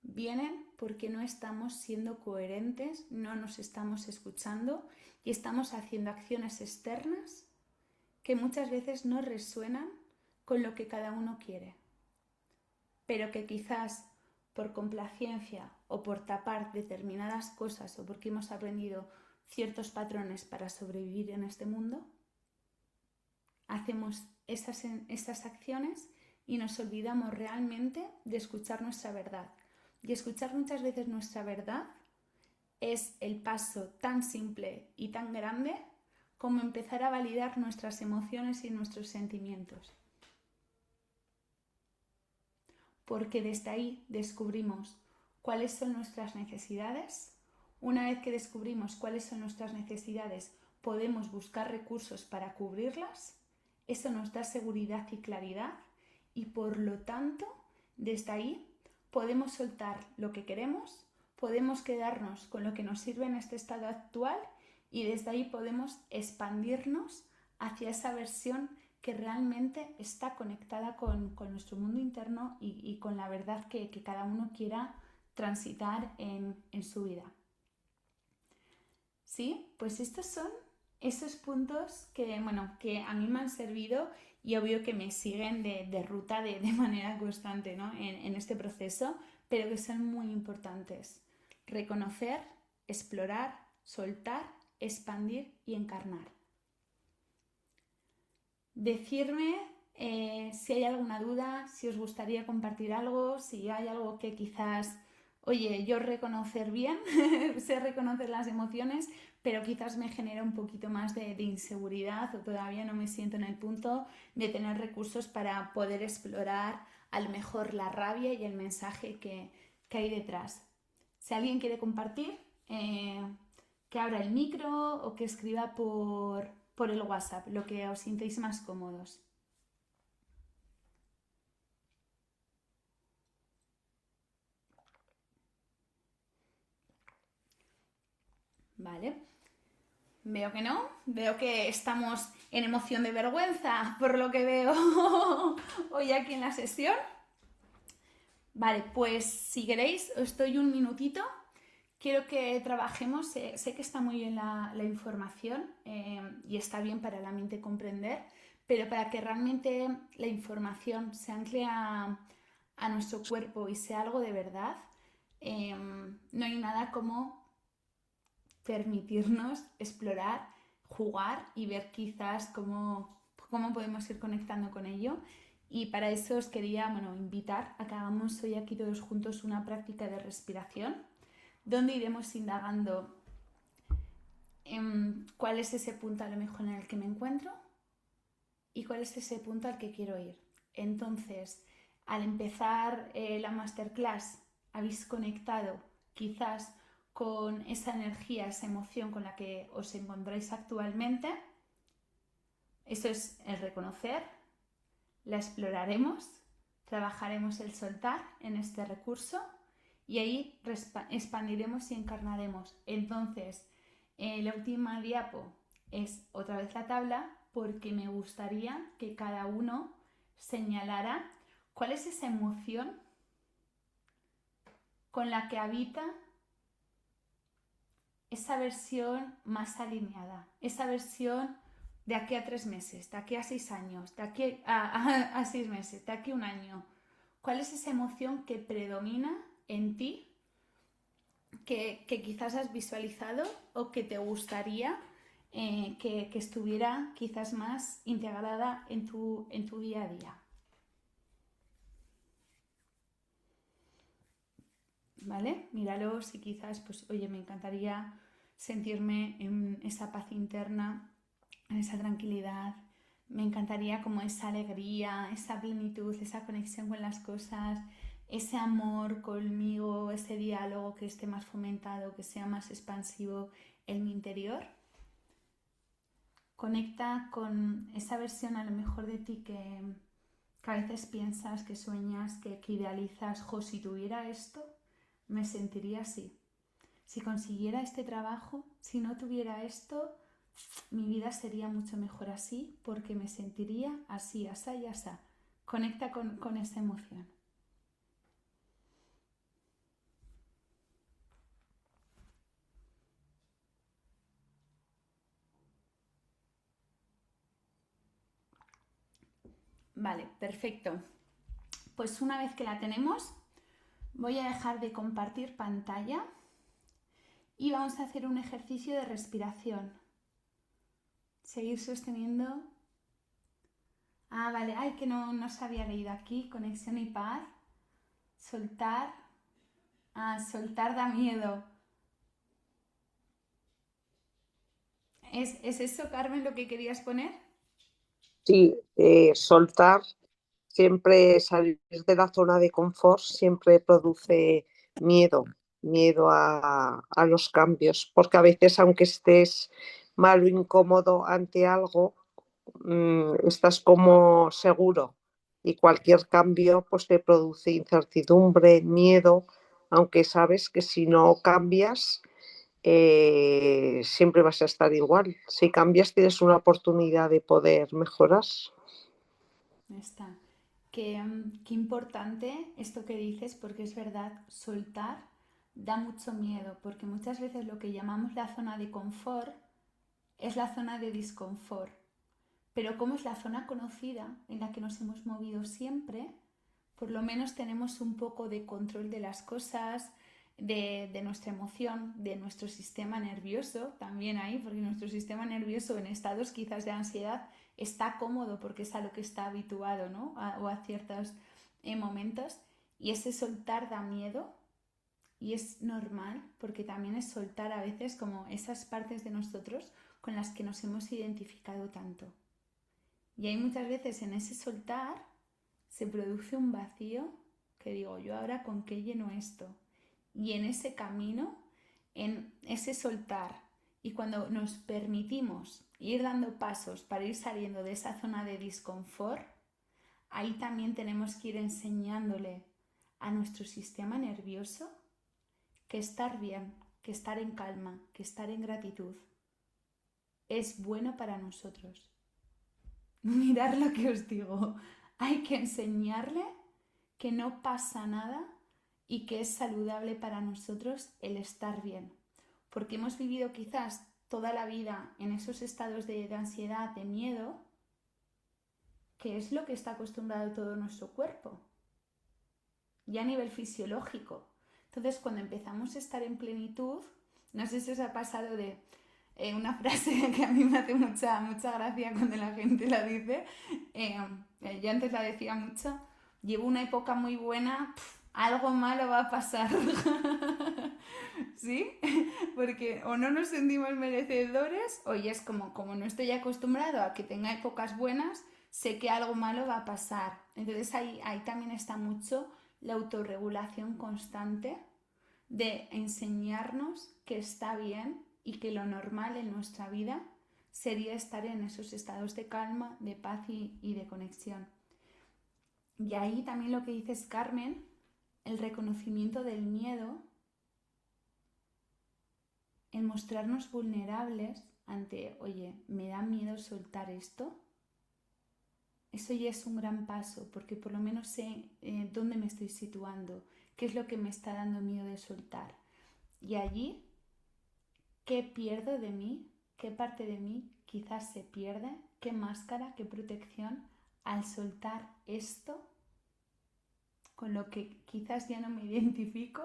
vienen porque no estamos siendo coherentes, no nos estamos escuchando y estamos haciendo acciones externas que muchas veces no resuenan con lo que cada uno quiere, pero que quizás por complacencia o por tapar determinadas cosas o porque hemos aprendido ciertos patrones para sobrevivir en este mundo, hacemos esas acciones y nos olvidamos realmente de escuchar nuestra verdad. Y escuchar muchas veces nuestra verdad es el paso tan simple y tan grande como empezar a validar nuestras emociones y nuestros sentimientos. Porque desde ahí descubrimos cuáles son nuestras necesidades. Una vez que descubrimos cuáles son nuestras necesidades, podemos buscar recursos para cubrirlas. Eso nos da seguridad y claridad y por lo tanto, desde ahí podemos soltar lo que queremos, podemos quedarnos con lo que nos sirve en este estado actual y desde ahí podemos expandirnos hacia esa versión que realmente está conectada con nuestro mundo interno y con la verdad que cada uno quiera transitar en su vida. ¿Sí? Pues estos son esos puntos que a mí me han servido y obvio que me siguen de ruta de manera constante, ¿no? en este proceso, pero que son muy importantes. Reconocer, explorar, soltar, expandir y encarnar. Decirme si hay alguna duda, si os gustaría compartir algo, si hay algo que quizás, oye, yo reconocer bien, sé reconocer las emociones, pero quizás me genera un poquito más de inseguridad o todavía no me siento en el punto de tener recursos para poder explorar a lo mejor la rabia y el mensaje que hay detrás. Si alguien quiere compartir, que abra el micro o que escriba por el WhatsApp, lo que os sintáis más cómodos. Vale. Veo que no, veo que estamos en emoción de vergüenza, por lo que veo hoy aquí en la sesión. Vale, pues si queréis, os doy un minutito. Quiero que trabajemos, sé que está muy bien la información y está bien para la mente comprender, pero para que realmente la información se ancle a nuestro cuerpo y sea algo de verdad, no hay nada como permitirnos explorar, jugar y ver quizás cómo podemos ir conectando con ello. Y para eso os quería invitar a que hagamos hoy aquí todos juntos una práctica de respiración, donde iremos indagando en cuál es ese punto a lo mejor en el que me encuentro y cuál es ese punto al que quiero ir. Entonces, al empezar la masterclass, habéis conectado quizás con esa energía, esa emoción con la que os encontráis actualmente. Eso es el reconocer, la exploraremos, trabajaremos el soltar en este recurso y ahí expandiremos y encarnaremos. Entonces, la última diapo es otra vez la tabla porque me gustaría que cada uno señalara cuál es esa emoción con la que habita esa versión más alineada, esa versión de aquí a 3 meses, de aquí a 6 años, de aquí a 6 meses, de aquí a un año. ¿Cuál es esa emoción que predomina en ti, que quizás has visualizado o que te gustaría que estuviera quizás más integrada en tu día a día? ¿Vale? Míralo si quizás, pues, oye, me encantaría sentirme en esa paz interna, en esa tranquilidad, me encantaría como esa alegría, esa plenitud, esa conexión con las cosas, ese amor conmigo, ese diálogo que esté más fomentado, que sea más expansivo en mi interior. Conecta con esa versión a lo mejor de ti que a veces piensas, que sueñas, que idealizas, jo, si tuviera esto, me sentiría así. Si consiguiera este trabajo, si no tuviera esto, mi vida sería mucho mejor así porque me sentiría así, asá y asá. Conecta con esa emoción. Vale, perfecto. Pues una vez que la tenemos, Voy a dejar de compartir pantalla y vamos a hacer un ejercicio de respiración. Seguir sosteniendo. Ah, vale. Ay, que no se había leído aquí. Conexión y paz. Soltar. Ah, soltar da miedo. ¿Es eso, Carmen, lo que querías poner? Sí, soltar, siempre salir de la zona de confort, siempre produce miedo, miedo a los cambios, porque a veces aunque estés mal o incómodo ante algo, estás como seguro y cualquier cambio pues te produce incertidumbre, miedo, aunque sabes que si no cambias siempre vas a estar igual. Si cambias tienes una oportunidad de poder mejorar. Está. Qué importante esto que dices, porque es verdad, soltar da mucho miedo, porque muchas veces lo que llamamos la zona de confort es la zona de disconfort. Pero como es la zona conocida en la que nos hemos movido siempre, por lo menos tenemos un poco de control de las cosas, de nuestra emoción, de nuestro sistema nervioso también ahí, porque nuestro sistema nervioso en estados quizás de ansiedad está cómodo porque es a lo que está habituado, ¿no? O a ciertos momentos. Y ese soltar da miedo y es normal porque también es soltar a veces como esas partes de nosotros con las que nos hemos identificado tanto. Y hay muchas veces en ese soltar se produce un vacío que digo, yo ahora con qué lleno esto. Y en ese camino, en ese soltar, y cuando nos permitimos ir dando pasos para ir saliendo de esa zona de disconfort, ahí también tenemos que ir enseñándole a nuestro sistema nervioso que estar bien, que estar en calma, que estar en gratitud es bueno para nosotros. Mirad lo que os digo. Hay que enseñarle que no pasa nada y que es saludable para nosotros el estar bien. Porque hemos vivido quizás toda la vida en esos estados de ansiedad, de miedo, que es lo que está acostumbrado todo nuestro cuerpo. Y a nivel fisiológico. Entonces, cuando empezamos a estar en plenitud, no sé si os ha pasado de una frase que a mí me hace mucha gracia cuando la gente la dice. Yo antes la decía mucho. Llevo una época muy buena, algo malo va a pasar. ¿Sí? Porque o no nos sentimos merecedores o ya es como no estoy acostumbrado a que tenga épocas buenas, sé que algo malo va a pasar. Entonces ahí también está mucho la autorregulación constante de enseñarnos que está bien y que lo normal en nuestra vida sería estar en esos estados de calma, de paz y de conexión. Y ahí también lo que dices, Carmen, el reconocimiento del miedo, el mostrarnos vulnerables ante, oye, me da miedo soltar esto, eso ya es un gran paso, porque por lo menos sé dónde me estoy situando, qué es lo que me está dando miedo de soltar. Y allí, ¿qué pierdo de mí? ¿Qué parte de mí quizás se pierde? ¿Qué máscara, qué protección al soltar esto con lo que quizás ya no me identifico?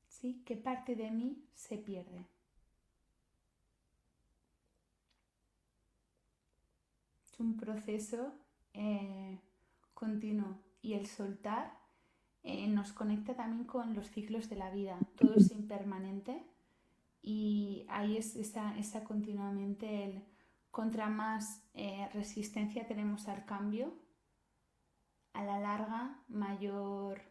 ¿Sí? ¿Qué parte de mí se pierde? Es un proceso continuo y el soltar nos conecta también con los ciclos de la vida. Todo es impermanente y ahí es esa continuamente el contra más resistencia tenemos al cambio, a la larga mayor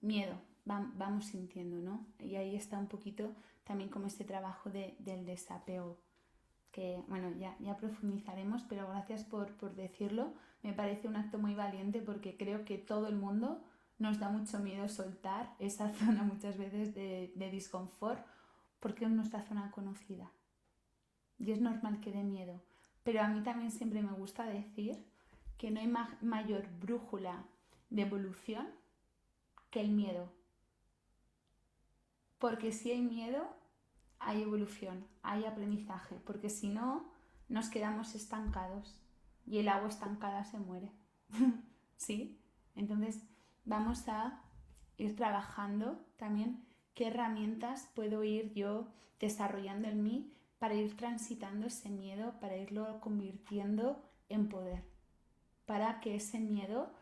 miedo vamos sintiendo, ¿no? Y ahí está un poquito también como este trabajo del desapego, que bueno, ya profundizaremos, pero gracias por decirlo. Me parece un acto muy valiente porque creo que todo el mundo nos da mucho miedo soltar esa zona muchas veces de disconfort porque es nuestra zona conocida. Y es normal que dé miedo. Pero a mí también siempre me gusta decir que no hay mayor brújula de evolución que el miedo. Porque si hay miedo, hay evolución, hay aprendizaje. Porque si no, nos quedamos estancados. Y el agua estancada se muere. ¿sí? Entonces vamos a ir trabajando también qué herramientas puedo ir yo desarrollando en mí para ir transitando ese miedo, para irlo convirtiendo en poder, para que ese miedo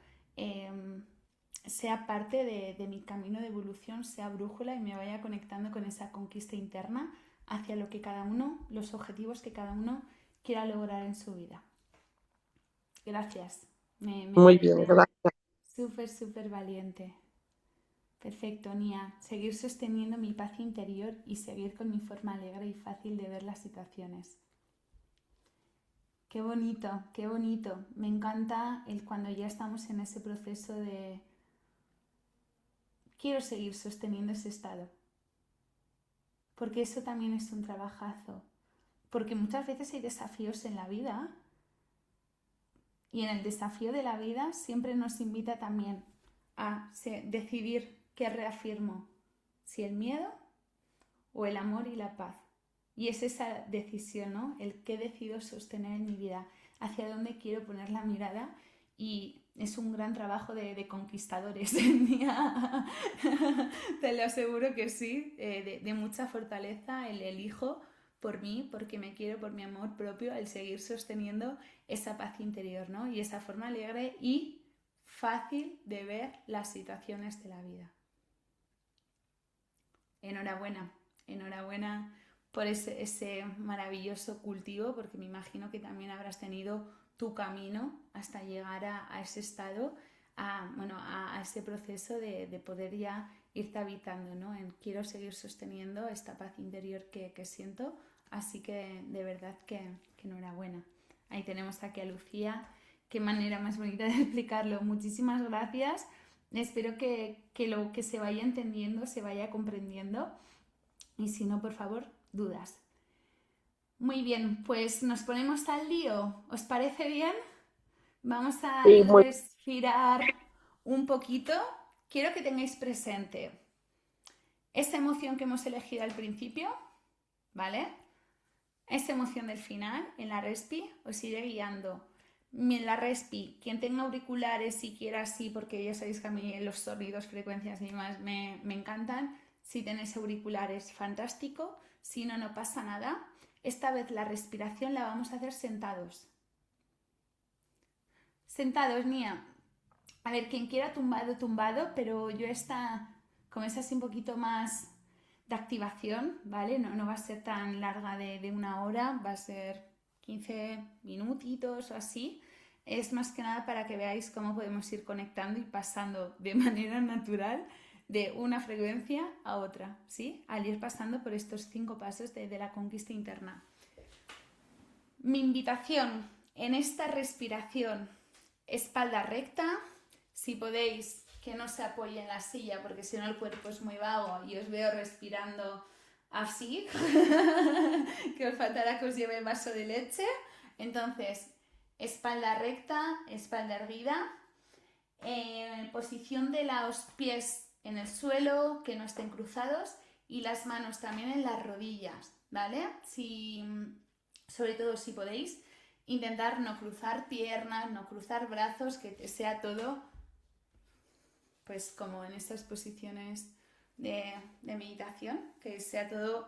sea parte de mi camino de evolución, sea brújula y me vaya conectando con esa conquista interna hacia lo que cada uno, los objetivos que cada uno quiera lograr en su vida. Gracias. Me Muy bien, parece gracias. súper, súper valiente. Perfecto, Nia. Seguir sosteniendo mi paz interior y seguir con mi forma alegre y fácil de ver las situaciones. Qué bonito, qué bonito. Me encanta el cuando ya estamos en ese proceso de quiero seguir sosteniendo ese estado. Porque eso también es un trabajazo. Porque muchas veces hay desafíos en la vida y en el desafío de la vida siempre nos invita también a decidir qué reafirmo, si el miedo o el amor y la paz. Y es esa decisión, ¿no? El qué decido sostener en mi vida, hacia dónde quiero poner la mirada y es un gran trabajo de conquistadores. Te lo aseguro que sí, de mucha fortaleza el elijo por mí, porque me quiero, por mi amor propio, el seguir sosteniendo esa paz interior, ¿no? Y esa forma alegre y fácil de ver las situaciones de la vida. Enhorabuena, enhorabuena por ese maravilloso cultivo, porque me imagino que también habrás tenido tu camino hasta llegar a ese estado, a ese proceso de poder ya irte habitando, ¿no? Quiero seguir sosteniendo esta paz interior que siento, así que de verdad que enhorabuena. Ahí tenemos aquí a Lucía, qué manera más bonita de explicarlo. Muchísimas gracias. Espero que lo que se vaya entendiendo se vaya comprendiendo y si no, por favor, dudas. Muy bien, pues nos ponemos al lío. ¿Os parece bien? Vamos a Sí, muy respirar un poquito. Quiero que tengáis presente esa emoción que hemos elegido al principio, ¿vale? Esa emoción del final en la respi os iré guiando. En la respi, quien tenga auriculares si quiera así, porque ya sabéis que a mí los sonidos, frecuencias y demás me encantan. Si tenéis auriculares, fantástico. Si no, no pasa nada. Esta vez la respiración la vamos a hacer sentados. Sentados, Nia. A ver, quien quiera tumbado, tumbado, pero yo esta, como es así un poquito más de activación, ¿vale? No va a ser tan larga de una hora, va a ser 15 minutitos o así. Es más que nada para que veáis cómo podemos ir conectando y pasando de manera natural de una frecuencia a otra, ¿sí? Al ir pasando por estos 5 pasos de la conquista interna. Mi invitación en esta respiración, espalda recta, si podéis que no se apoye en la silla porque si no el cuerpo es muy vago y os veo respirando así, que os faltará que os lleve el vaso de leche. Entonces, espalda recta, espalda erguida, posición de los pies en el suelo, que no estén cruzados y las manos también en las rodillas, ¿vale? Sobre todo si podéis, intentar no cruzar piernas, no cruzar brazos, que sea todo pues como en estas posiciones de meditación, que sea todo,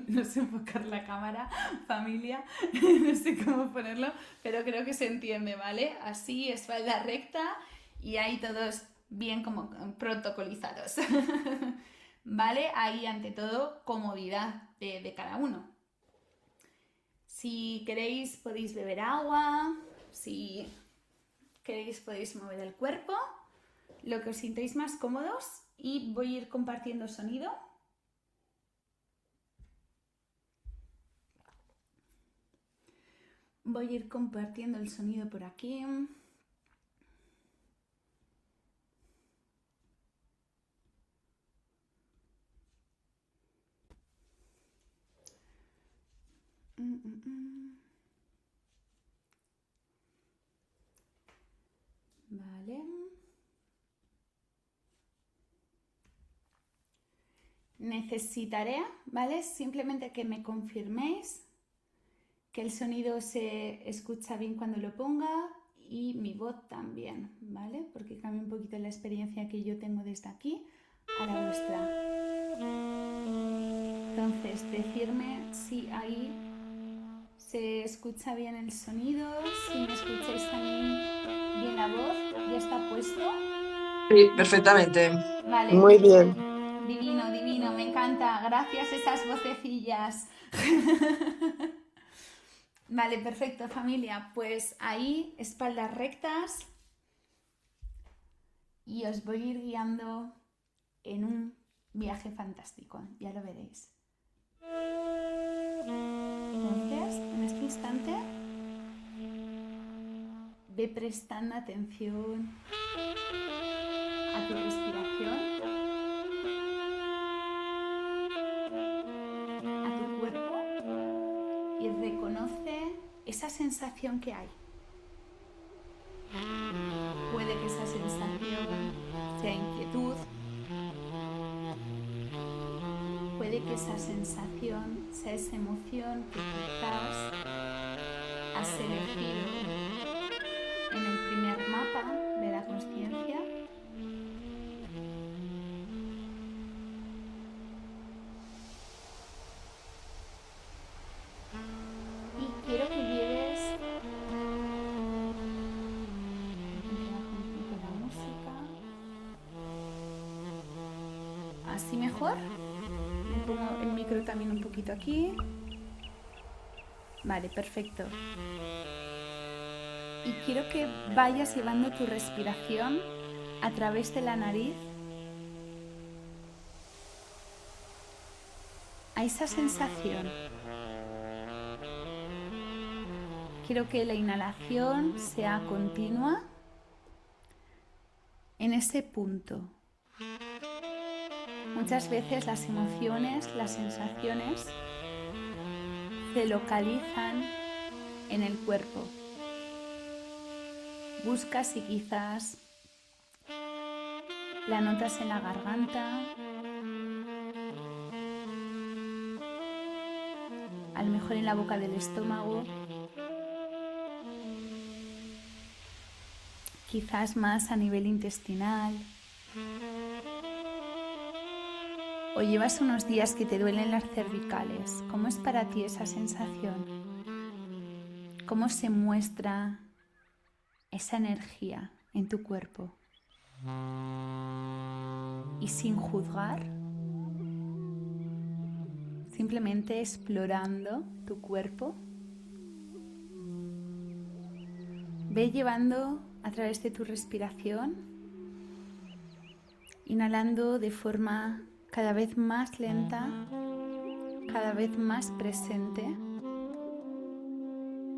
no sé enfocar la cámara, familia, no sé cómo ponerlo, pero creo que se entiende, ¿vale? Así, espalda recta y ahí todos bien como protocolizados, ¿vale? Ahí ante todo comodidad de cada uno. Si queréis podéis beber agua, si queréis podéis mover el cuerpo, lo que os sintáis más cómodos y voy a ir compartiendo sonido. Voy a ir compartiendo el sonido por aquí. Vale. Necesitaré, ¿vale? Simplemente que me confirméis que el sonido se escucha bien cuando lo ponga y mi voz también, ¿vale? Porque cambia un poquito la experiencia que yo tengo desde aquí a la vuestra. Entonces, decirme si ahí se escucha bien el sonido, si me escucháis también bien la voz, ¿ya está puesto? Sí, perfectamente. Vale. Muy bien. Divino, divino, me encanta. Gracias a esas vocecillas. Vale, perfecto, familia. Pues ahí, espaldas rectas. Y os voy a ir guiando en un viaje fantástico. Ya lo veréis. Entonces, en este instante, ve prestando atención a tu respiración, a tu cuerpo y reconoce esa sensación que hay. Puede que esa sensación sea inquietud, puede que esa sensación sea esa emoción que quizás has elegido en el primer mapa de la consciencia. Y quiero que lleves con la música. Así mejor. Me pongo el micro también un poquito aquí. Vale, perfecto. Y quiero que vayas llevando tu respiración a través de la nariz a esa sensación. Quiero que la inhalación sea continua en ese punto. Muchas veces las emociones, las sensaciones se localizan en el cuerpo. Busca si quizás la notas en la garganta, a lo mejor en la boca del estómago, quizás más a nivel intestinal, o llevas unos días que te duelen las cervicales. ¿Cómo es para ti esa sensación? ¿Cómo se muestra esa energía en tu cuerpo? Y sin juzgar, simplemente explorando tu cuerpo, ve llevando a través de tu respiración, inhalando de forma cada vez más lenta, cada vez más presente,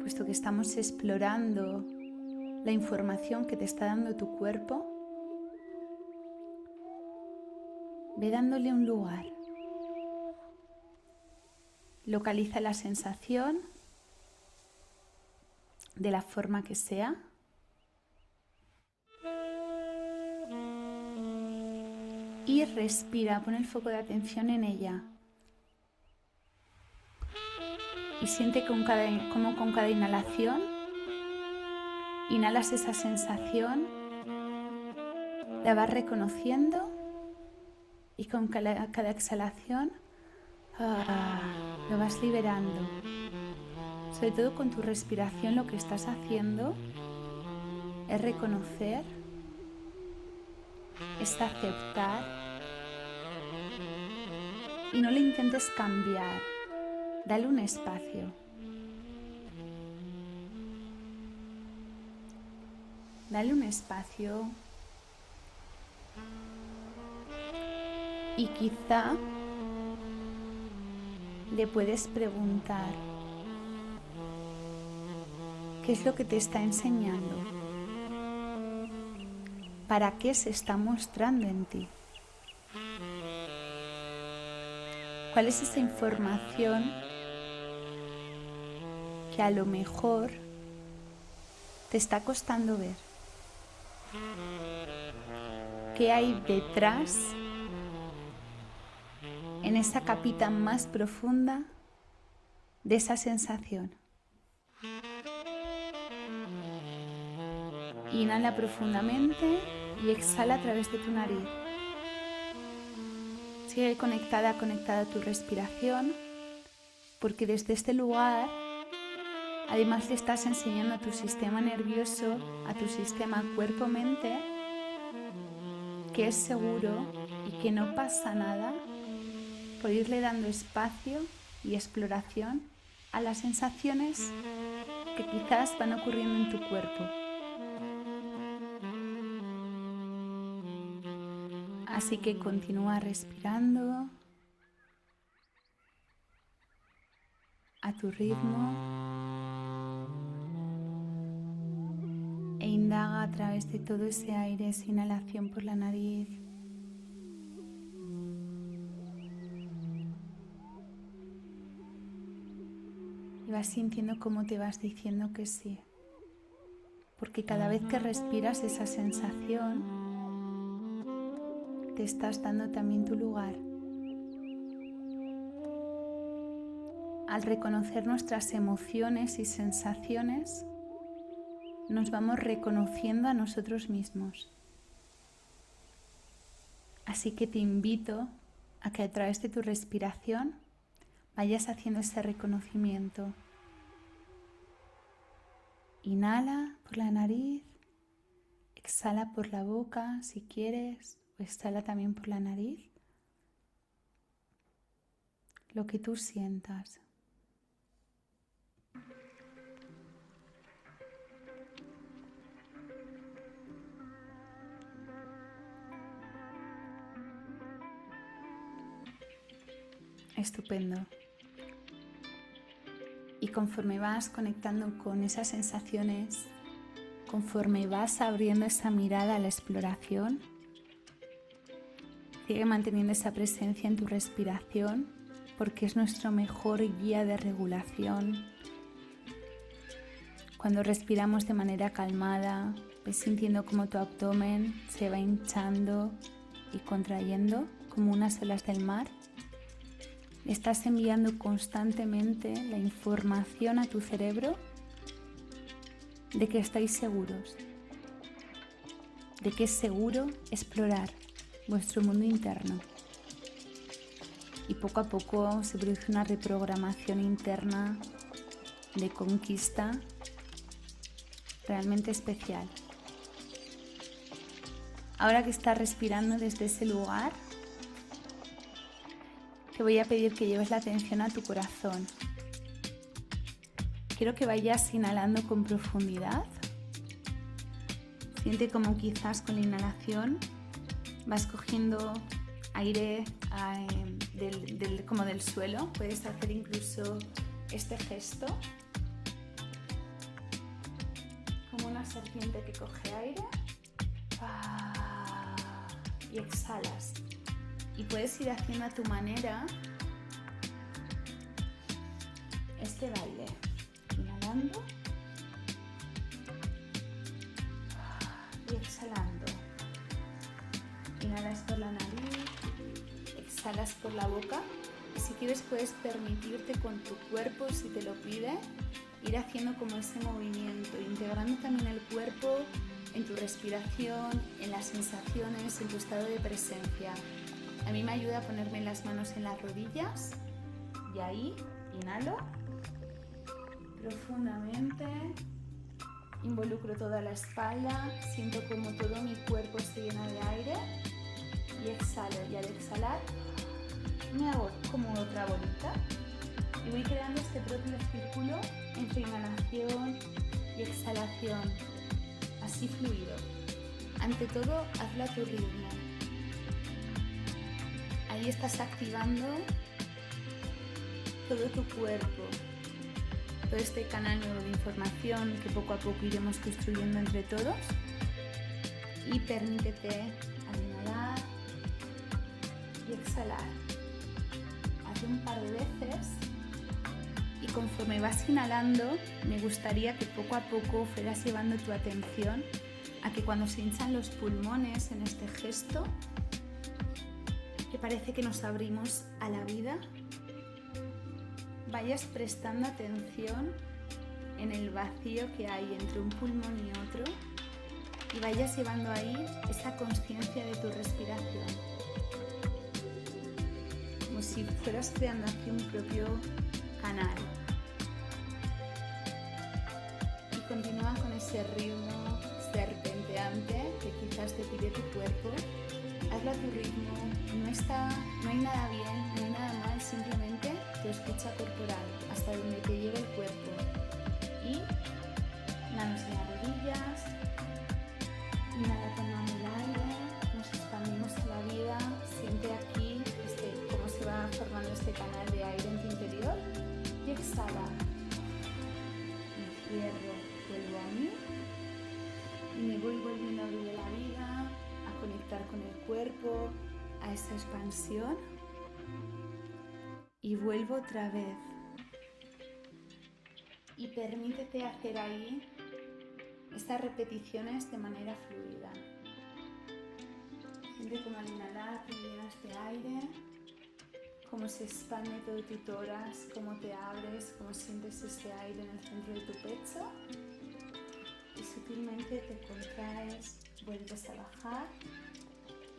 puesto que estamos explorando la información que te está dando tu cuerpo. Ve dándole un lugar. Localiza la sensación de la forma que sea. Y respira, pon el foco de atención en ella. Y siente como con cada inhalación inhalas esa sensación, la vas reconociendo y con cada exhalación lo vas liberando. Sobre todo con tu respiración lo que estás haciendo es reconocer, es aceptar y no le intentes cambiar, dale un espacio. Dale un espacio y quizá le puedes preguntar qué es lo que te está enseñando, para qué se está mostrando en ti, cuál es esa información que a lo mejor te está costando ver. ¿Qué hay detrás, en esa capita más profunda de esa sensación? Inhala profundamente y exhala a través de tu nariz. Sigue conectada a tu respiración, porque desde este lugar además le estás enseñando a tu sistema nervioso, a tu sistema cuerpo-mente, que es seguro y que no pasa nada por irle dando espacio y exploración a las sensaciones que quizás van ocurriendo en tu cuerpo. Así que continúa respirando a tu ritmo e indaga a través de todo ese aire, esa inhalación por la nariz. Y vas sintiendo cómo te vas diciendo que sí. Porque cada vez que respiras esa sensación, te estás dando también tu lugar. Al reconocer nuestras emociones y sensaciones, nos vamos reconociendo a nosotros mismos. Así que te invito a que a través de tu respiración vayas haciendo ese reconocimiento. Inhala por la nariz, exhala por la boca si quieres, o exhala también por la nariz. Lo que tú sientas. Estupendo. Y conforme vas conectando con esas sensaciones, conforme vas abriendo esa mirada a la exploración, sigue manteniendo esa presencia en tu respiración, porque es nuestro mejor guía de regulación. Cuando respiramos de manera calmada, ves sintiendo cómo tu abdomen se va hinchando y contrayendo como unas olas del mar. Le estás enviando constantemente la información a tu cerebro de que estáis seguros, de que es seguro explorar vuestro mundo interno. Y poco a poco se produce una reprogramación interna de conquista realmente especial. Ahora que estás respirando desde ese lugar, te voy a pedir que lleves la atención a tu corazón. Quiero que vayas inhalando con profundidad. Siente como quizás con la inhalación vas cogiendo aire como del suelo. Puedes hacer incluso este gesto, como una serpiente que coge aire y exhalas. Y puedes ir haciendo a tu manera este baile, inhalando y exhalando. Inhalas por la nariz, exhalas por la boca. Y si quieres puedes permitirte con tu cuerpo, si te lo pide, ir haciendo como ese movimiento, integrando también el cuerpo en tu respiración, en las sensaciones, en tu estado de presencia. A mí me ayuda a ponerme las manos en las rodillas y ahí inhalo profundamente, involucro toda la espalda, siento como todo mi cuerpo se llena de aire y exhalo. Y al exhalar me hago como otra bolita y voy creando este propio círculo entre inhalación y exhalación, así fluido. Ante todo, hazlo a tu ritmo. Ahí estás activando todo tu cuerpo, todo este canal nuevo de información que poco a poco iremos construyendo entre todos. Y permítete al inhalar y exhalar. Haz un par de veces y conforme vas inhalando, me gustaría que poco a poco fueras llevando tu atención a que cuando se hinchan los pulmones en este gesto, que parece que nos abrimos a la vida, vayas prestando atención en el vacío que hay entre un pulmón y otro y vayas llevando ahí esa conciencia de tu respiración, como si fueras creando aquí un propio canal. Y continúa con ese ritmo serpenteante que quizás te pide tu cuerpo. Hazlo a tu ritmo, no hay nada bien, no hay nada mal, simplemente tu escucha corporal, hasta donde te lleve el cuerpo. Y manos en las rodillas, inhala tomando el aire, nos expandimos a la vida, siente aquí cómo se va formando este canal de aire en tu interior y exhala. Me cierro, vuelvo a mí y me voy volviendo a abrir la vida, a conectar con el cuerpo, a esa expansión y vuelvo otra vez. Y permítete hacer ahí estas repeticiones de manera fluida. Siente como al inhalar te llenas de aire, cómo se expande todo tu tórax, cómo te abres, cómo sientes ese aire en el centro de tu pecho y sutilmente te contraes, vuelves a bajar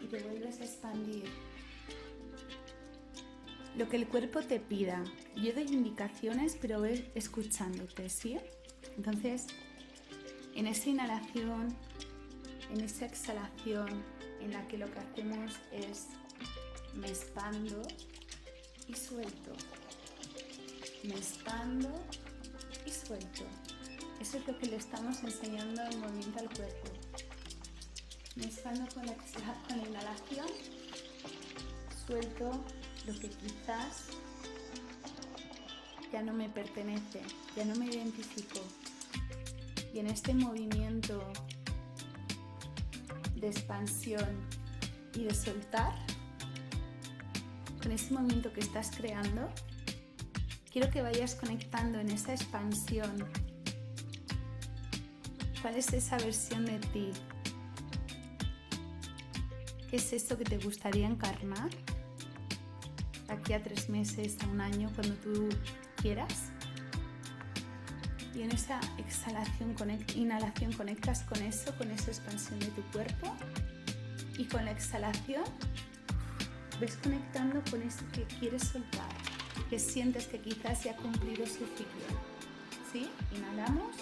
y te vuelves a expandir. Lo que el cuerpo te pida. Yo doy indicaciones, pero voy escuchándote, ¿sí? Entonces, en esa inhalación, en esa exhalación, en la que lo que hacemos es me expando y suelto. Me expando y suelto. Eso es lo que le estamos enseñando en movimiento al cuerpo. Me expando con la inhalación, suelto lo que quizás ya no me pertenece, ya no me identifico. Y en este movimiento de expansión y de soltar, con ese movimiento que estás creando, quiero que vayas conectando en esa expansión. ¿Cuál es esa versión de ti? ¿Qué es eso que te gustaría encarnar? Aquí a 3 meses, a 1 año, cuando tú quieras. Y en esa inhalación conectas con eso, con esa expansión de tu cuerpo. Y con la exhalación ves conectando con eso que quieres soltar, que sientes que quizás ya ha cumplido su ciclo. ¿Sí? Inhalamos.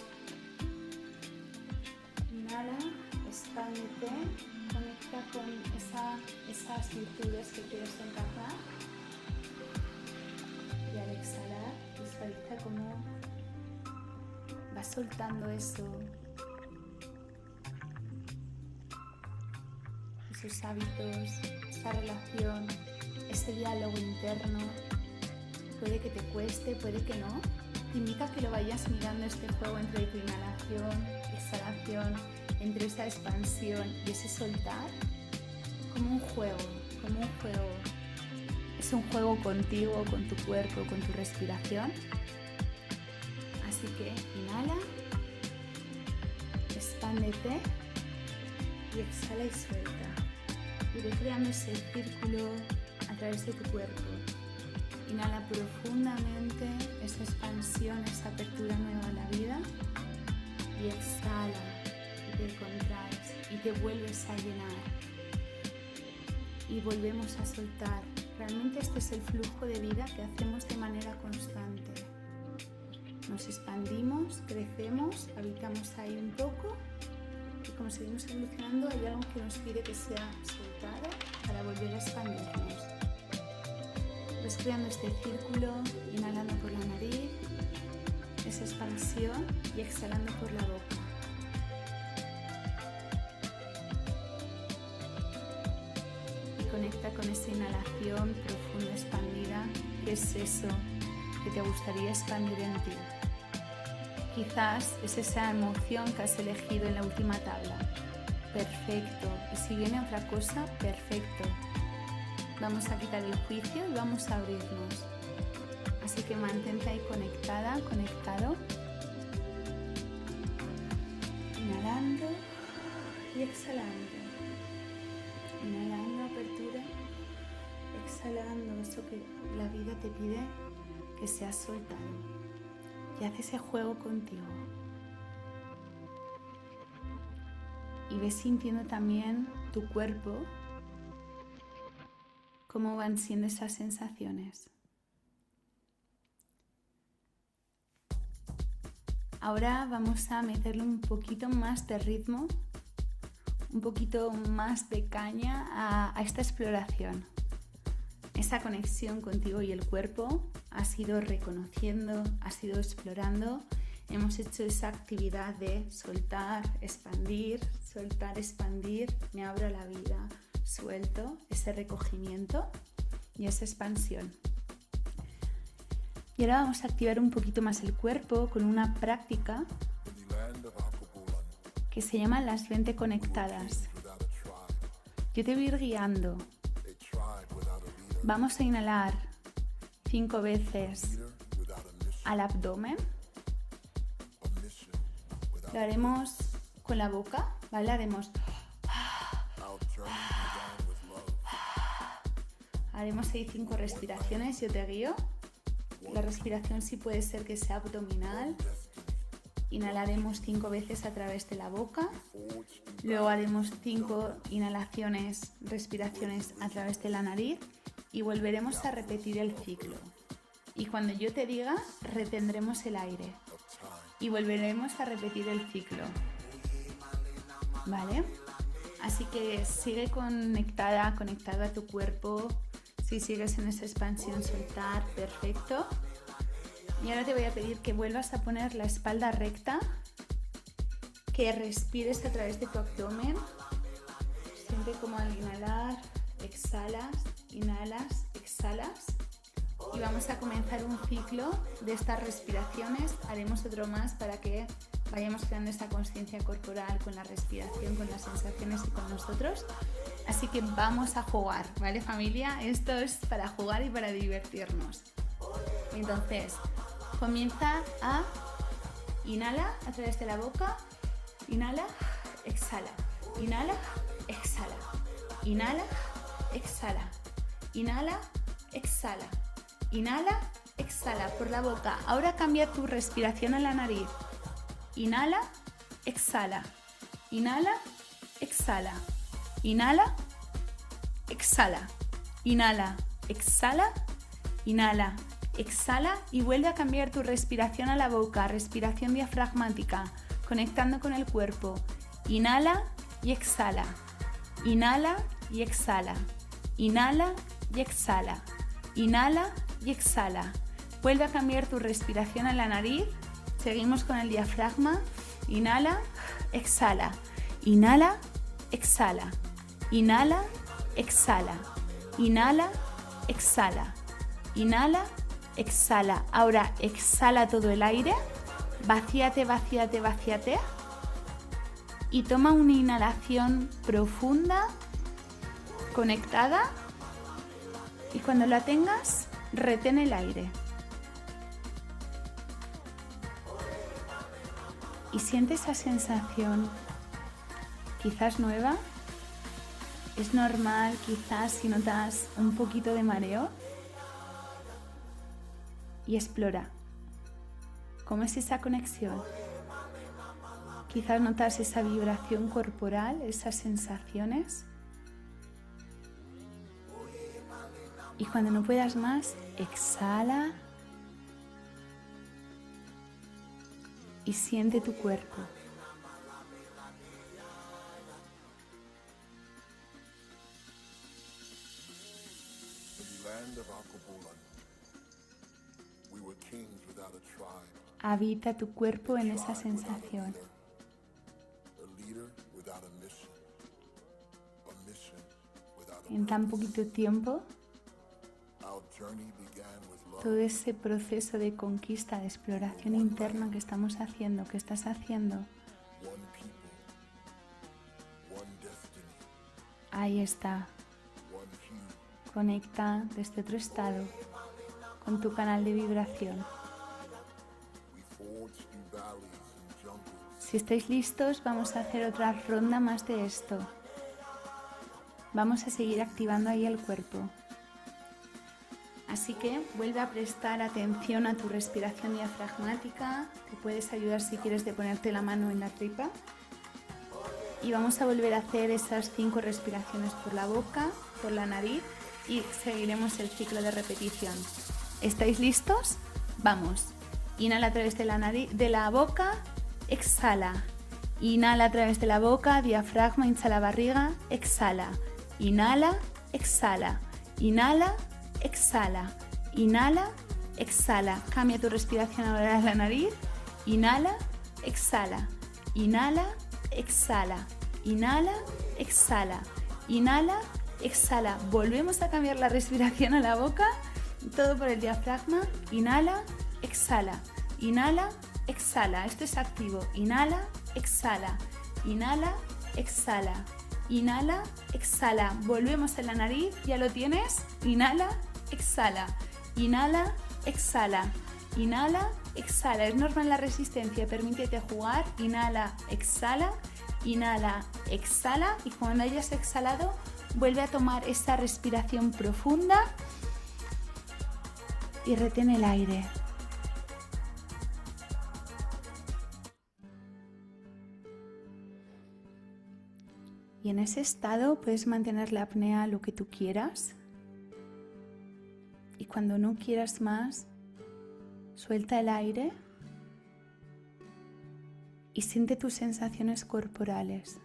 Inhala, expándete, conecta con esas virtudes que quieres encarnar. Y al exhalar, visualiza cómo vas soltando eso, esos hábitos, esa relación, ese diálogo interno. Puede que te cueste, puede que no. Te invito a que lo vayas mirando, este juego entre tu inhalación, exhalación, entre esa expansión y ese soltar, como un juego, como un juego. Es un juego contigo, con tu cuerpo, con tu respiración. Así que inhala, expándete y exhala y suelta. Y ve creando ese círculo a través de tu cuerpo. Inhala profundamente esa expansión, esa apertura nueva a la vida. Y exhala y te contraes y te vuelves a llenar. Y volvemos a soltar. Realmente este es el flujo de vida que hacemos de manera constante. Nos expandimos, crecemos, habitamos ahí un poco y como seguimos evolucionando hay algo que nos pide que sea soltado para volver a expandirnos. Vas creando este círculo, inhalando por la nariz, esa expansión y exhalando por la boca. Conecta con esa inhalación profunda, expandida. ¿Qué es eso que te gustaría expandir en ti? Quizás es esa emoción que has elegido en la última tabla. Perfecto. Y si viene otra cosa, perfecto. Vamos a quitar el juicio y vamos a abrirnos. Así que mantente ahí conectada, conectado. Inhalando y exhalando. Inhalando apertura, exhalando eso que la vida te pide que seas soltado. Y haz ese juego contigo. y ves sintiendo también tu cuerpo, cómo van siendo esas sensaciones. Ahora vamos a meterle un poquito más de ritmo, un poquito más de caña a esta exploración. Esa conexión contigo y el cuerpo has ido reconociendo, has ido explorando. Hemos hecho esa actividad de soltar, expandir, me abro a la vida, suelto, ese recogimiento y esa expansión. Y ahora vamos a activar un poquito más el cuerpo con una práctica que se llama las 20 conectadas. Yo te voy a ir guiando. Vamos a inhalar 5 veces al abdomen. Lo haremos con la boca, ¿vale? Haremos ahí 5 respiraciones, yo te guío. La respiración sí puede ser que sea abdominal. Inhalaremos 5 veces a través de la boca. Luego haremos 5 inhalaciones, respiraciones a través de la nariz y volveremos a repetir el ciclo. Y cuando yo te diga, retendremos el aire y volveremos a repetir el ciclo. ¿Vale? Así que sigue conectado a tu cuerpo. Si sigues en esa expansión, soltar, perfecto. Y ahora te voy a pedir que vuelvas a poner la espalda recta, que respires a través de tu abdomen. Siente como al inhalar, exhalas, inhalas, exhalas. Y vamos a comenzar un ciclo de estas respiraciones. Haremos otro más para que vayamos creando esa conciencia corporal con la respiración, con las sensaciones y con nosotros. Así que vamos a jugar, ¿vale, familia? Esto es para jugar y para divertirnos. Entonces, comienza a inhala a través de la boca, inhala, exhala, inhala, exhala, inhala, exhala, inhala, exhala, inhala, exhala por la boca. Ahora cambia tu respiración a la nariz. Inhala, exhala, inhala, exhala, inhala, exhala, inhala, exhala, inhala, exhala y vuelve a cambiar tu respiración a la boca, respiración diafragmática, conectando con el cuerpo. Inhala y exhala, inhala y exhala, inhala y exhala, inhala y exhala. Vuelve a cambiar tu respiración a la nariz. Seguimos con el diafragma. Inhala, exhala, inhala, exhala, inhala, exhala, inhala, exhala, inhala, exhala. Ahora exhala todo el aire. Vacíate, vacíate, vacíate. Y toma una inhalación profunda, conectada. Y cuando la tengas, retén el aire. Y siente esa sensación, quizás nueva. Es normal, quizás, si notas un poquito de mareo. Y explora. ¿Cómo es esa conexión? Quizás notas esa vibración corporal, esas sensaciones. Y cuando no puedas más, exhala. Y siente tu cuerpo. Habita tu cuerpo en esa sensación. En tan poquito tiempo, todo ese proceso de conquista, de exploración interna que estamos haciendo, que estás haciendo, ahí está. Conecta desde otro estado con tu canal de vibración. Si estáis listos, vamos a hacer otra ronda más de esto. Vamos a seguir activando ahí el cuerpo. Así que vuelve a prestar atención a tu respiración diafragmática. Te puedes ayudar si quieres de ponerte la mano en la tripa. Y vamos a volver a hacer esas 5 respiraciones por la boca, por la nariz y seguiremos el ciclo de repetición. ¿Estáis listos? Vamos. Inhala a través de la nariz, de la boca, exhala. Inhala a través de la boca, diafragma, hincha la barriga, exhala. Inhala, exhala. Inhala, exhala. Inhala, exhala. Cambia tu respiración ahora a la nariz. Inhala, exhala. Inhala, exhala. Inhala, exhala. Inhala, exhala. Volvemos a cambiar la respiración a la boca. Todo por el diafragma. Inhala, exhala. Inhala, exhala. Esto es activo. Inhala, exhala. Inhala, exhala. Inhala, exhala. Volvemos en la nariz. ¿Ya lo tienes? Inhala, exhala. Inhala, exhala. Inhala, exhala. Es normal la resistencia. Permítete jugar. Inhala, exhala. Inhala, exhala. Y cuando hayas exhalado, vuelve a tomar esta respiración profunda y retén el aire. Y en ese estado puedes mantener la apnea lo que tú quieras. Y cuando no quieras más, suelta el aire y siente tus sensaciones corporales.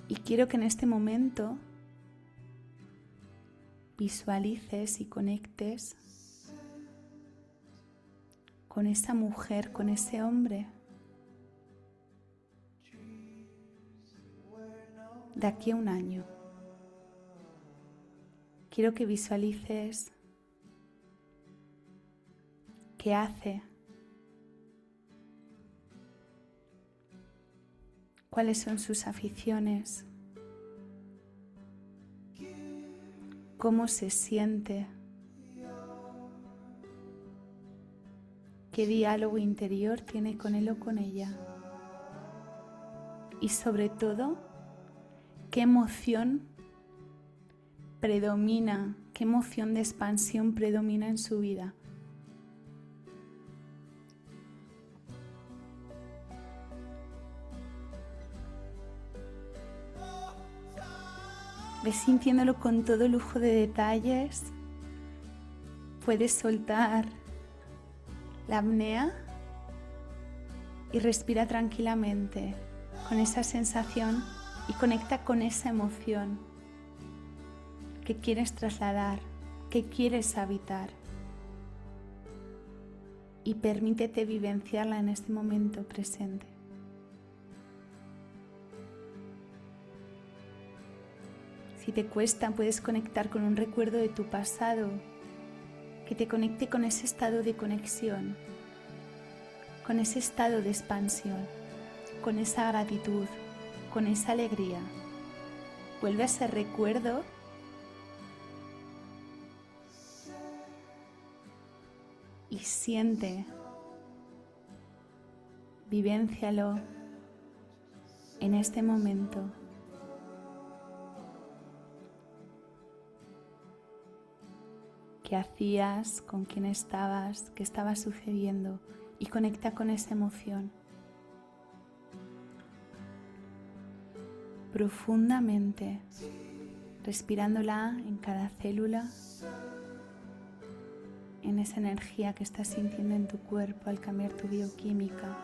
Y quiero que en este momento visualices y conectes con esa mujer, con ese hombre de aquí a un año. Quiero que visualices qué hace, cuáles son sus aficiones, cómo se siente, qué diálogo interior tiene con él o con ella y sobre todo qué emoción predomina, qué emoción de expansión predomina en su vida. Ves sintiéndolo con todo lujo de detalles. Puedes soltar la apnea y respira tranquilamente con esa sensación y conecta con esa emoción que quieres trasladar, que quieres habitar. Y permítete vivenciarla en este momento presente. Si te cuesta, puedes conectar con un recuerdo de tu pasado que te conecte con ese estado de conexión, con ese estado de expansión, con esa gratitud, con esa alegría. Vuelve a ese recuerdo y siente, vivéncialo en este momento. ¿Qué hacías? ¿Con quién estabas? ¿Qué estaba sucediendo? Y conecta con esa emoción. Profundamente, respirándola en cada célula, en esa energía que estás sintiendo en tu cuerpo al cambiar tu bioquímica.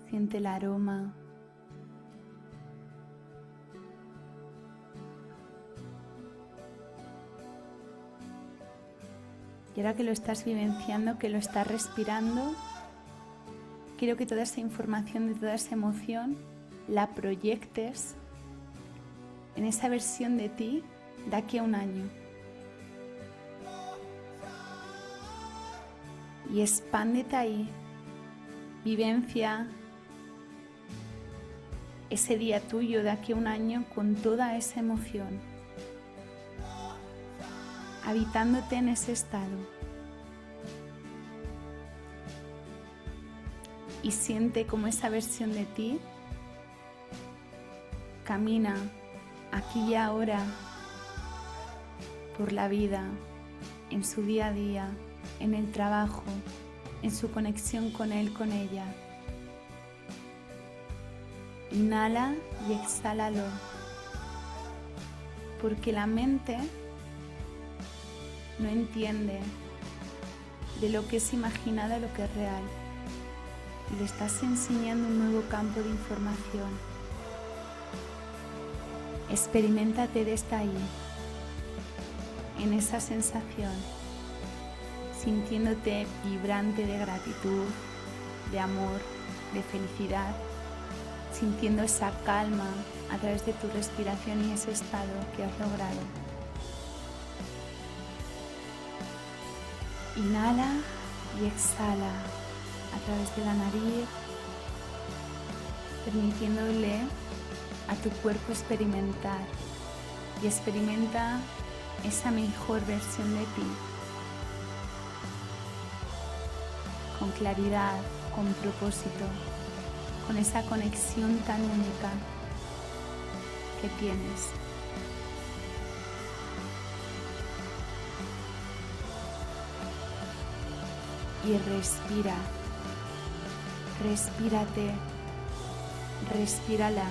Siente el aroma. Y ahora que lo estás vivenciando, que lo estás respirando, quiero que toda esa información, de toda esa emoción, la proyectes en esa versión de ti de aquí a un año. Y expándete ahí, vivencia ese día tuyo de aquí a un año con toda esa emoción, habitándote en ese estado. Y siente como esa versión de ti camina aquí y ahora por la vida, en su día a día, en el trabajo, en su conexión con él, con ella. Inhala y exhálalo, porque la mente no entiende de lo que es imaginado a lo que es real, y le estás enseñando un nuevo campo de información. Experiméntate desde ahí, en esa sensación, sintiéndote vibrante de gratitud, de amor, de felicidad, sintiendo esa calma a través de tu respiración y ese estado que has logrado. Inhala y exhala a través de la nariz, permitiéndole a tu cuerpo experimentar, y experimenta esa mejor versión de ti, con claridad, con propósito, con esa conexión tan única que tienes. Y respira, respírate, respírala.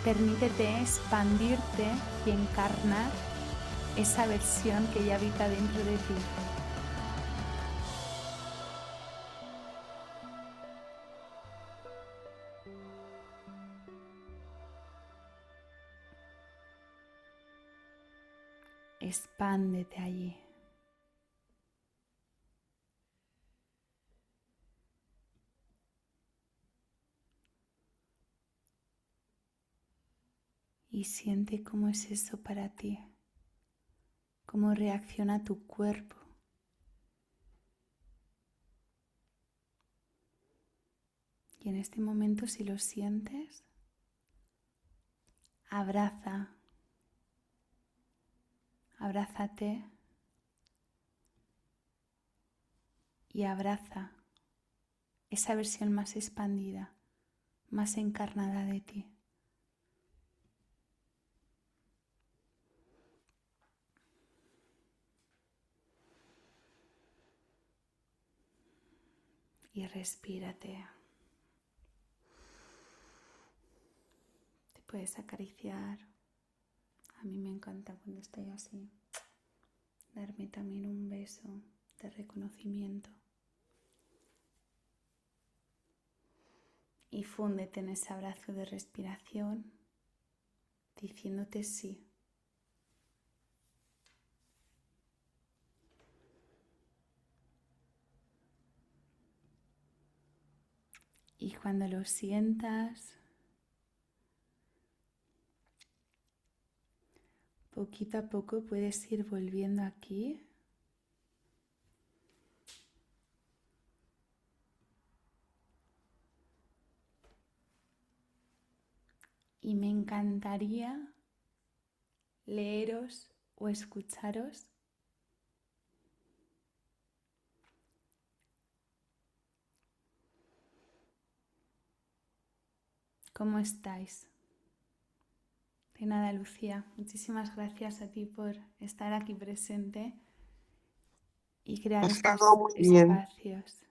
Permítete expandirte y encarnar esa versión que ya habita dentro de ti. Expándete allí. Y siente cómo es eso para ti, cómo reacciona tu cuerpo. Y en este momento, si lo sientes, abrázate y abraza esa versión más expandida, más encarnada de ti. Y respírate. Te puedes acariciar. A mí me encanta cuando estoy así. Darme también un beso de reconocimiento. Y fúndete en ese abrazo de respiración, diciéndote sí. Y cuando lo sientas, poquito a poco puedes ir volviendo aquí. Y me encantaría leeros o escucharos cómo estáis. De nada, Lucía, muchísimas gracias a ti por estar aquí presente y crear Ha estos estado muy bien, espacios.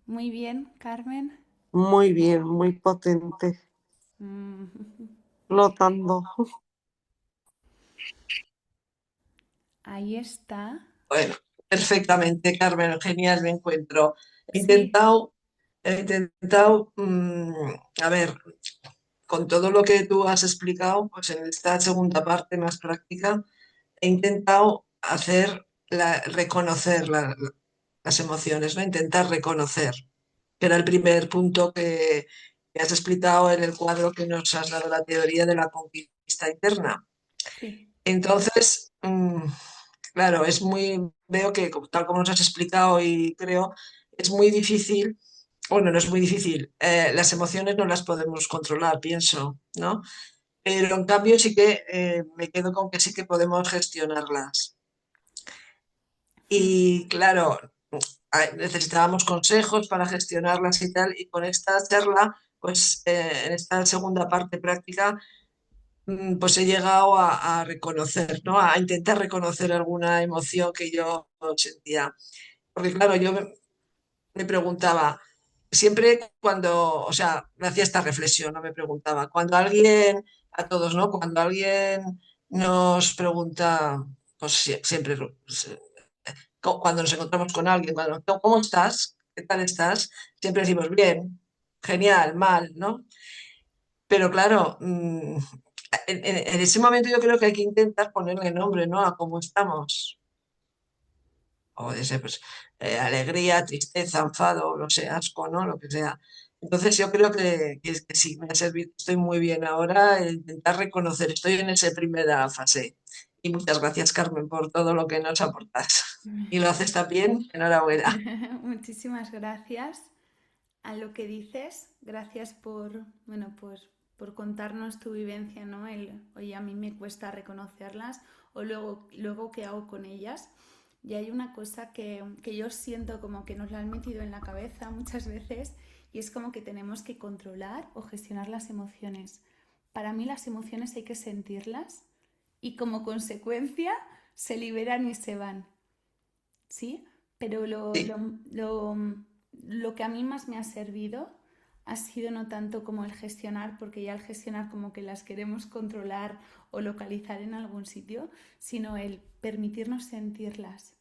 Muy bien, Carmen. muy potente, Mm. flotando. Ahí está. Bueno, perfectamente, Carmen, genial me encuentro. He Sí, intentado, he intentado, a ver, con todo lo que tú has explicado, pues en esta segunda parte más práctica, he intentado reconocer las emociones, ¿no? Intentar reconocer, que era el primer punto que has explicado en el cuadro que nos has dado la teoría de la conquista interna. sí. Entonces, claro, veo que tal como nos has explicado y creo, es muy difícil, bueno, no es muy difícil, las emociones no las podemos controlar, pienso, ¿no? Pero en cambio sí que me quedo con que sí que podemos gestionarlas. Mm. Y claro, necesitábamos consejos para gestionarlas y tal, y con esta charla, pues en esta segunda parte práctica, pues he llegado a reconocer, ¿no? A intentar reconocer alguna emoción que yo sentía. Porque claro, me preguntaba, siempre cuando, o sea, me hacía esta reflexión, no me preguntaba, cuando alguien, a todos, ¿no? Cuando alguien nos pregunta, pues siempre, pues, cuando nos encontramos con alguien, cuando, ¿cómo estás? ¿Qué tal estás? Siempre decimos bien, genial, mal, ¿no? Pero claro, en ese momento yo creo que hay que intentar ponerle nombre, ¿no? A cómo estamos. O de ser, pues, alegría, tristeza, enfado, no sé, asco, ¿no? Lo que sea. Entonces yo creo que sí, me ha servido, estoy muy bien ahora, intentar reconocer, estoy en esa primera fase. Y muchas gracias, Carmen, por todo lo que nos aportas. Y lo haces también, enhorabuena. Muchísimas gracias a lo que dices. Gracias por, bueno, pues por contarnos tu vivencia, ¿no? Oye, a mí me cuesta reconocerlas o luego qué hago con ellas. Y hay una cosa que yo siento como que nos la han metido en la cabeza muchas veces y es como que tenemos que controlar o gestionar las emociones. Para mí las emociones hay que sentirlas y como consecuencia se liberan y se van. ¿Sí? Pero Sí, lo que a mí más me ha servido ha sido no tanto como el gestionar, porque ya el gestionar como que las queremos controlar o localizar en algún sitio, sino el permitirnos sentirlas.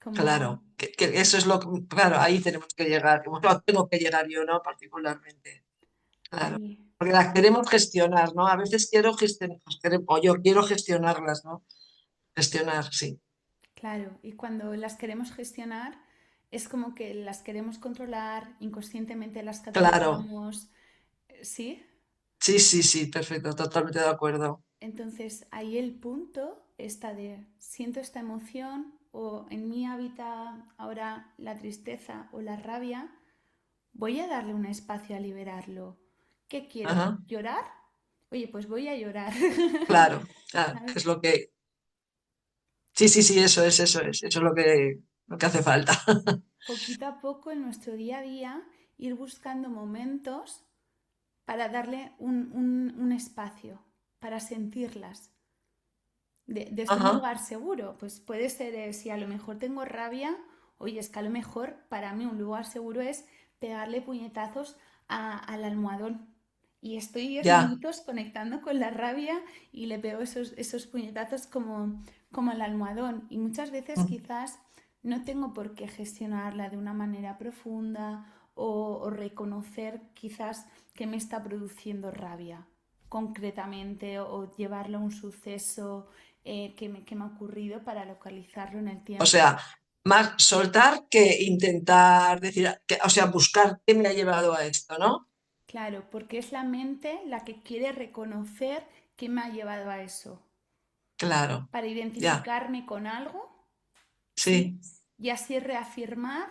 Como, claro, que eso es lo que, claro, ahí tenemos que llegar, bueno, tengo que llegar yo, ¿no? Particularmente. Claro, sí, porque las queremos gestionar, ¿no? A veces quiero gestionar, o yo quiero gestionarlas, ¿no? Gestionar, sí. claro, y cuando las queremos gestionar es como que las queremos controlar, inconscientemente las Claro, catalogamos, ¿sí? sí, sí, sí, perfecto, totalmente de acuerdo. Entonces ahí el punto está de siento esta emoción o en mí habita ahora la tristeza o la rabia, voy a darle un espacio a liberarlo. ¿Qué quiero? Ajá, ¿Llorar? Oye, pues voy a llorar. claro, claro, ¿Sabes? es lo que, sí, sí, sí, eso es lo que hace falta. Poquito a poco en nuestro día a día ir buscando momentos para darle un espacio, para sentirlas. Desde un Ajá, lugar seguro. Pues puede ser, si a lo mejor tengo rabia, oye, es que a lo mejor para mí un lugar seguro es pegarle puñetazos al almohadón. Y estoy diez ya, minutos conectando con la rabia y le pego esos puñetazos como al almohadón. Y muchas veces mm, quizás no tengo por qué gestionarla de una manera profunda o reconocer quizás que me está produciendo rabia concretamente o llevarlo a un suceso que me ha ocurrido para localizarlo en el o tiempo. sea, más soltar que intentar decir, o sea, buscar qué me ha llevado a esto, ¿no? Claro, porque es la mente la que quiere reconocer qué me ha llevado a eso, Claro, para ya, identificarme con algo, ¿sí? sí, Y así reafirmar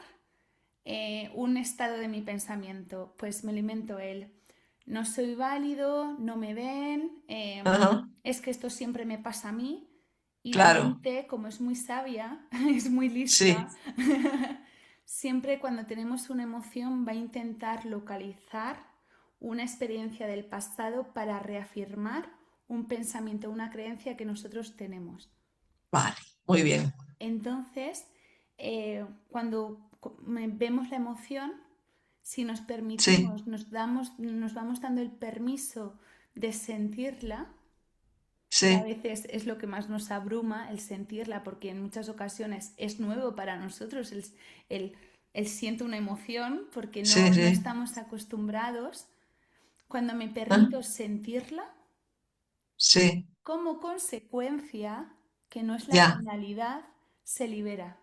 un estado de mi pensamiento. Pues me alimento él. No soy válido, no me ven, ajá, es que esto siempre me pasa a mí. Y la claro, mente, como es muy sabia, es muy sí, lista, siempre cuando tenemos una emoción va a intentar localizar una experiencia del pasado para reafirmar un pensamiento, una creencia que nosotros tenemos. vale, muy bien, Entonces, cuando vemos la emoción, si nos sí, permitimos, nos vamos dando el permiso de sentirla, que a sí, veces es lo que más nos abruma, el sentirla, porque en muchas ocasiones es nuevo para nosotros el, el siento una emoción, porque sí, no sí, estamos acostumbrados. Cuando me ah, permito sentirla, sí, como consecuencia, que no es la ya, finalidad, se libera.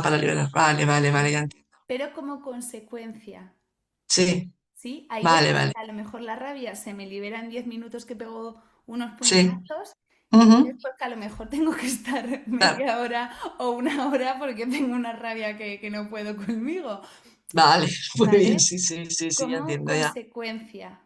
para liberar, vale, vale, vale, ya entiendo. Pero como consecuencia, Sí, ¿sí? Hay vale, veces vale, que a lo mejor la rabia se me libera en 10 minutos que pego unos sí, puñetazos y hay ujú, veces que a lo mejor tengo que estar claro, media hora o una hora porque tengo una rabia que no puedo conmigo, vale, muy bien, ¿vale? sí, sí, sí, sí, ya Como entiendo, ya, consecuencia,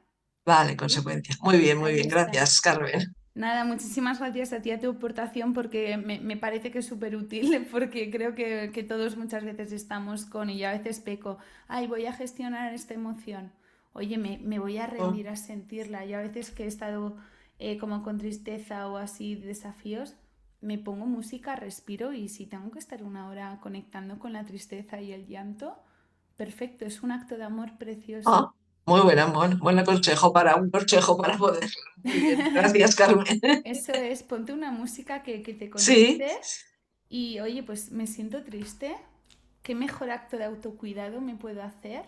vale, ¿sí? consecuencia, muy Ahí bien, está. gracias, Carmen. Nada, muchísimas gracias a ti a tu aportación porque me parece que es súper útil porque creo que todos muchas veces estamos con, y yo a veces peco, ay, voy a gestionar esta emoción. Oye, me voy a Oh, rendir a sentirla. Yo a veces que he estado como con tristeza o así, desafíos, me pongo música, respiro y si tengo que estar una hora conectando con la tristeza y el llanto, perfecto, es un acto de amor precioso. ah, muy buena, un consejo para poder. Muy bien, gracias, Carmen. Eso es, ponte una música que te Sí, conecte y oye, pues me siento triste. ¿Qué mejor acto de autocuidado me puedo hacer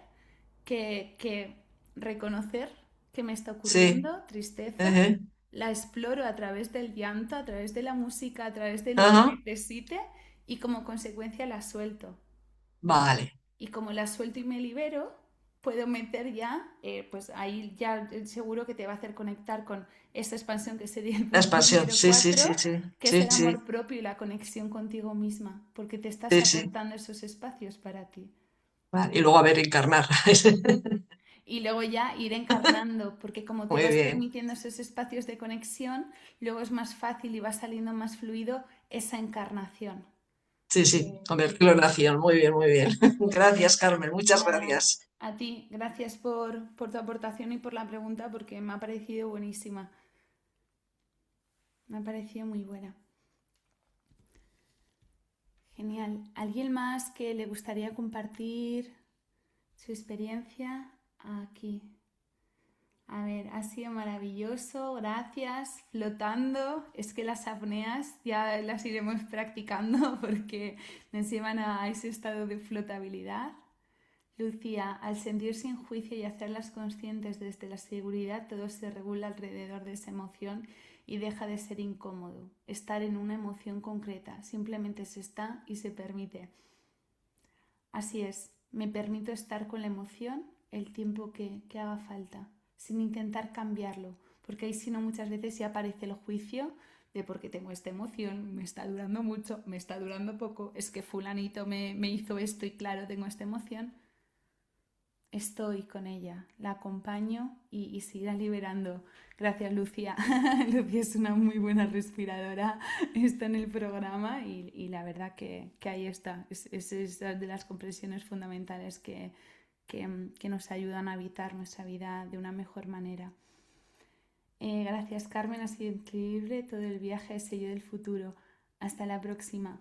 que reconocer que me está sí. ocurriendo tristeza? Ejé, La exploro a través del llanto, a través de la música, a través de lo que ajá, necesite y como consecuencia la suelto. vale. Y como la suelto y me libero, puedo meter ya, pues ahí ya seguro que te va a hacer conectar con esta expansión que sería el La punto expansión, número sí, sí, 4, sí, sí, que es sí, el sí, amor propio y la conexión contigo misma, porque te estás sí, sí. aportando esos espacios para ti. Vale, y luego a ver, encarnar. Y luego ya ir encarnando, porque como te Muy vas bien. permitiendo esos espacios de conexión, luego es más fácil y va saliendo más fluido esa encarnación. Sí, sí, convertirlo en acción. Muy bien, muy bien. Gracias, Carmen. Muchas Nada, gracias. a ti, gracias por tu aportación y por la pregunta, porque me ha parecido buenísima. Me ha parecido muy buena. Genial. ¿Alguien más que le gustaría compartir su experiencia? Aquí. A ver, ha sido maravilloso, gracias. Flotando, es que las apneas ya las iremos practicando porque nos llevan a ese estado de flotabilidad. Lucía, al sentir sin juicio y hacerlas conscientes desde la seguridad, todo se regula alrededor de esa emoción y deja de ser incómodo. Estar en una emoción concreta, simplemente se está y se permite. Así es, me permito estar con la emoción el tiempo que haga falta, sin intentar cambiarlo, porque ahí si no muchas veces ya aparece el juicio de por qué tengo esta emoción, me está durando mucho, me está durando poco, es que fulanito me hizo esto y claro, tengo esta emoción. Estoy con ella, la acompaño y se irá liberando. Gracias, Lucía. Lucía es una muy buena respiradora, está en el programa y la verdad que ahí está. Es de las compresiones fundamentales que nos ayudan a habitar nuestra vida de una mejor manera. Gracias, Carmen, ha sido increíble todo el viaje a ese yo del futuro. Hasta la próxima.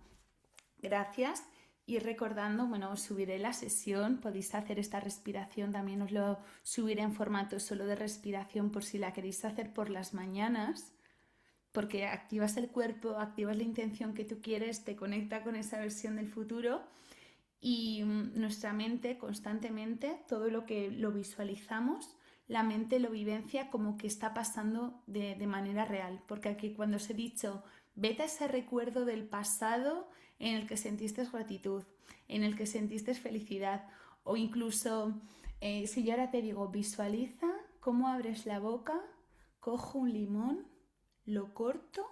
Gracias. Y recordando, bueno, os subiré la sesión, podéis hacer esta respiración, también os lo subiré en formato solo de respiración por si la queréis hacer por las mañanas, porque activas el cuerpo, activas la intención que tú quieres, te conecta con esa versión del futuro y nuestra mente constantemente, todo lo que lo visualizamos, la mente lo vivencia como que está pasando de manera real, porque aquí cuando os he dicho, vete a ese recuerdo del pasado en el que sentiste gratitud, en el que sentiste felicidad, o incluso si yo ahora te digo, visualiza cómo abres la boca, cojo un limón, lo corto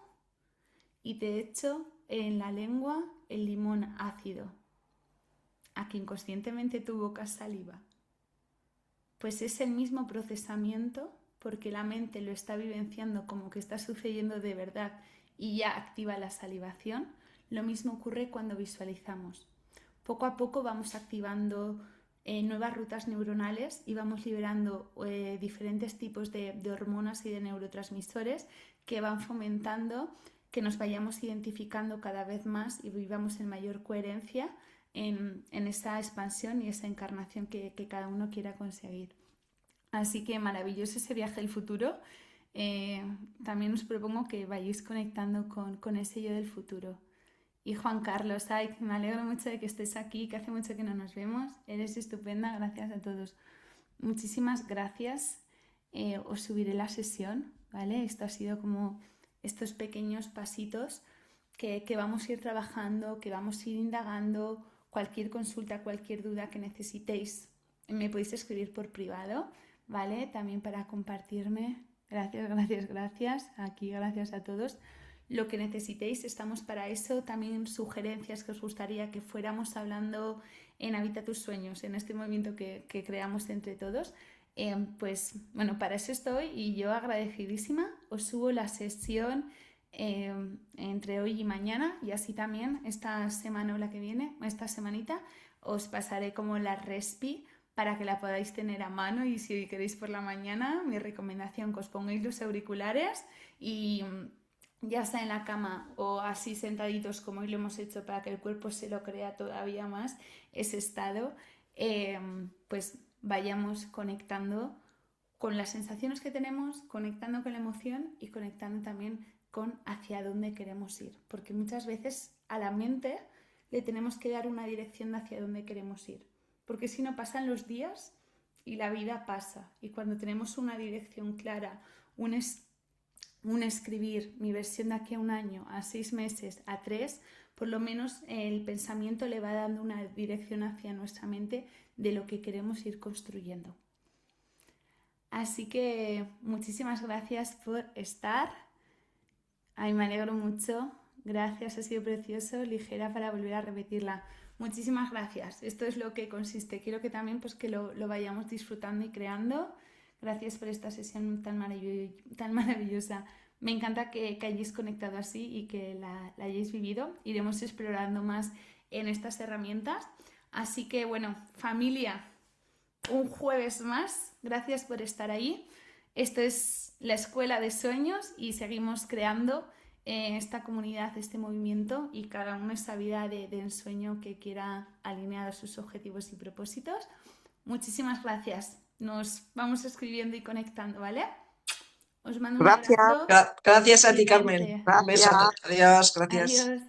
y te echo en la lengua el limón ácido a que inconscientemente tu boca saliva. Pues es el mismo procesamiento porque la mente lo está vivenciando como que está sucediendo de verdad y ya activa la salivación. Lo mismo ocurre cuando visualizamos. Poco a poco vamos activando nuevas rutas neuronales y vamos liberando diferentes tipos de hormonas y de neurotransmisores que van fomentando que nos vayamos identificando cada vez más y vivamos en mayor coherencia en esa expansión y esa encarnación que cada uno quiera conseguir. Así que maravilloso ese viaje al futuro. Eh, También os propongo que vayáis conectando con ese yo del futuro. Y Juan Carlos, ay, me alegro mucho de que estés aquí, que hace mucho que no nos vemos. Eres estupenda, gracias a todos. Muchísimas gracias. Os subiré la sesión, ¿vale? Esto ha sido como estos pequeños pasitos que vamos a ir trabajando, que vamos a ir indagando. Cualquier consulta, cualquier duda que necesitéis, me podéis escribir por privado, ¿vale? También para compartirme. Gracias, gracias, gracias. Aquí, gracias a todos. Lo que necesitéis, estamos para eso. También sugerencias que os gustaría que fuéramos hablando en Habita tus sueños, en este movimiento que creamos entre todos. Pues bueno, para eso estoy y yo agradecidísima. Os subo la sesión entre hoy y mañana y así también esta semana o la que viene, esta semanita, os pasaré como la respi para que la podáis tener a mano, y si hoy queréis por la mañana, mi recomendación que os pongáis los auriculares y ya sea en la cama o así sentaditos como hoy lo hemos hecho para que el cuerpo se lo crea todavía más, ese estado, pues vayamos conectando con las sensaciones que tenemos, conectando con la emoción y conectando también con hacia dónde queremos ir, porque muchas veces a la mente le tenemos que dar una dirección de hacia dónde queremos ir, porque si no pasan los días y la vida pasa, y cuando tenemos una dirección clara, un escribir, mi versión de aquí a un año, a 6 meses, a 3, por lo menos el pensamiento le va dando una dirección hacia nuestra mente de lo que queremos ir construyendo. Así que muchísimas gracias por estar. Ay, me alegro mucho. Gracias, ha sido precioso. Ligera para volver a repetirla. Muchísimas gracias. Esto es lo que consiste. Quiero que también pues, que lo vayamos disfrutando y creando. Gracias por esta sesión tan maravillosa. Me encanta que hayáis conectado así y que la hayáis vivido. Iremos explorando más en estas herramientas. Así que, bueno, familia, un jueves más. Gracias por estar ahí. Esto es la Escuela de Sueños y seguimos creando esta comunidad, este movimiento y cada uno esa vida de ensueño que quiera alinear a sus objetivos y propósitos. Muchísimas gracias. Nos vamos escribiendo y conectando, ¿vale? Os mando un Gracias. abrazo. Gracias a ti, Igualmente. Carmen. Un beso. Gracias. Adiós, gracias. Adiós.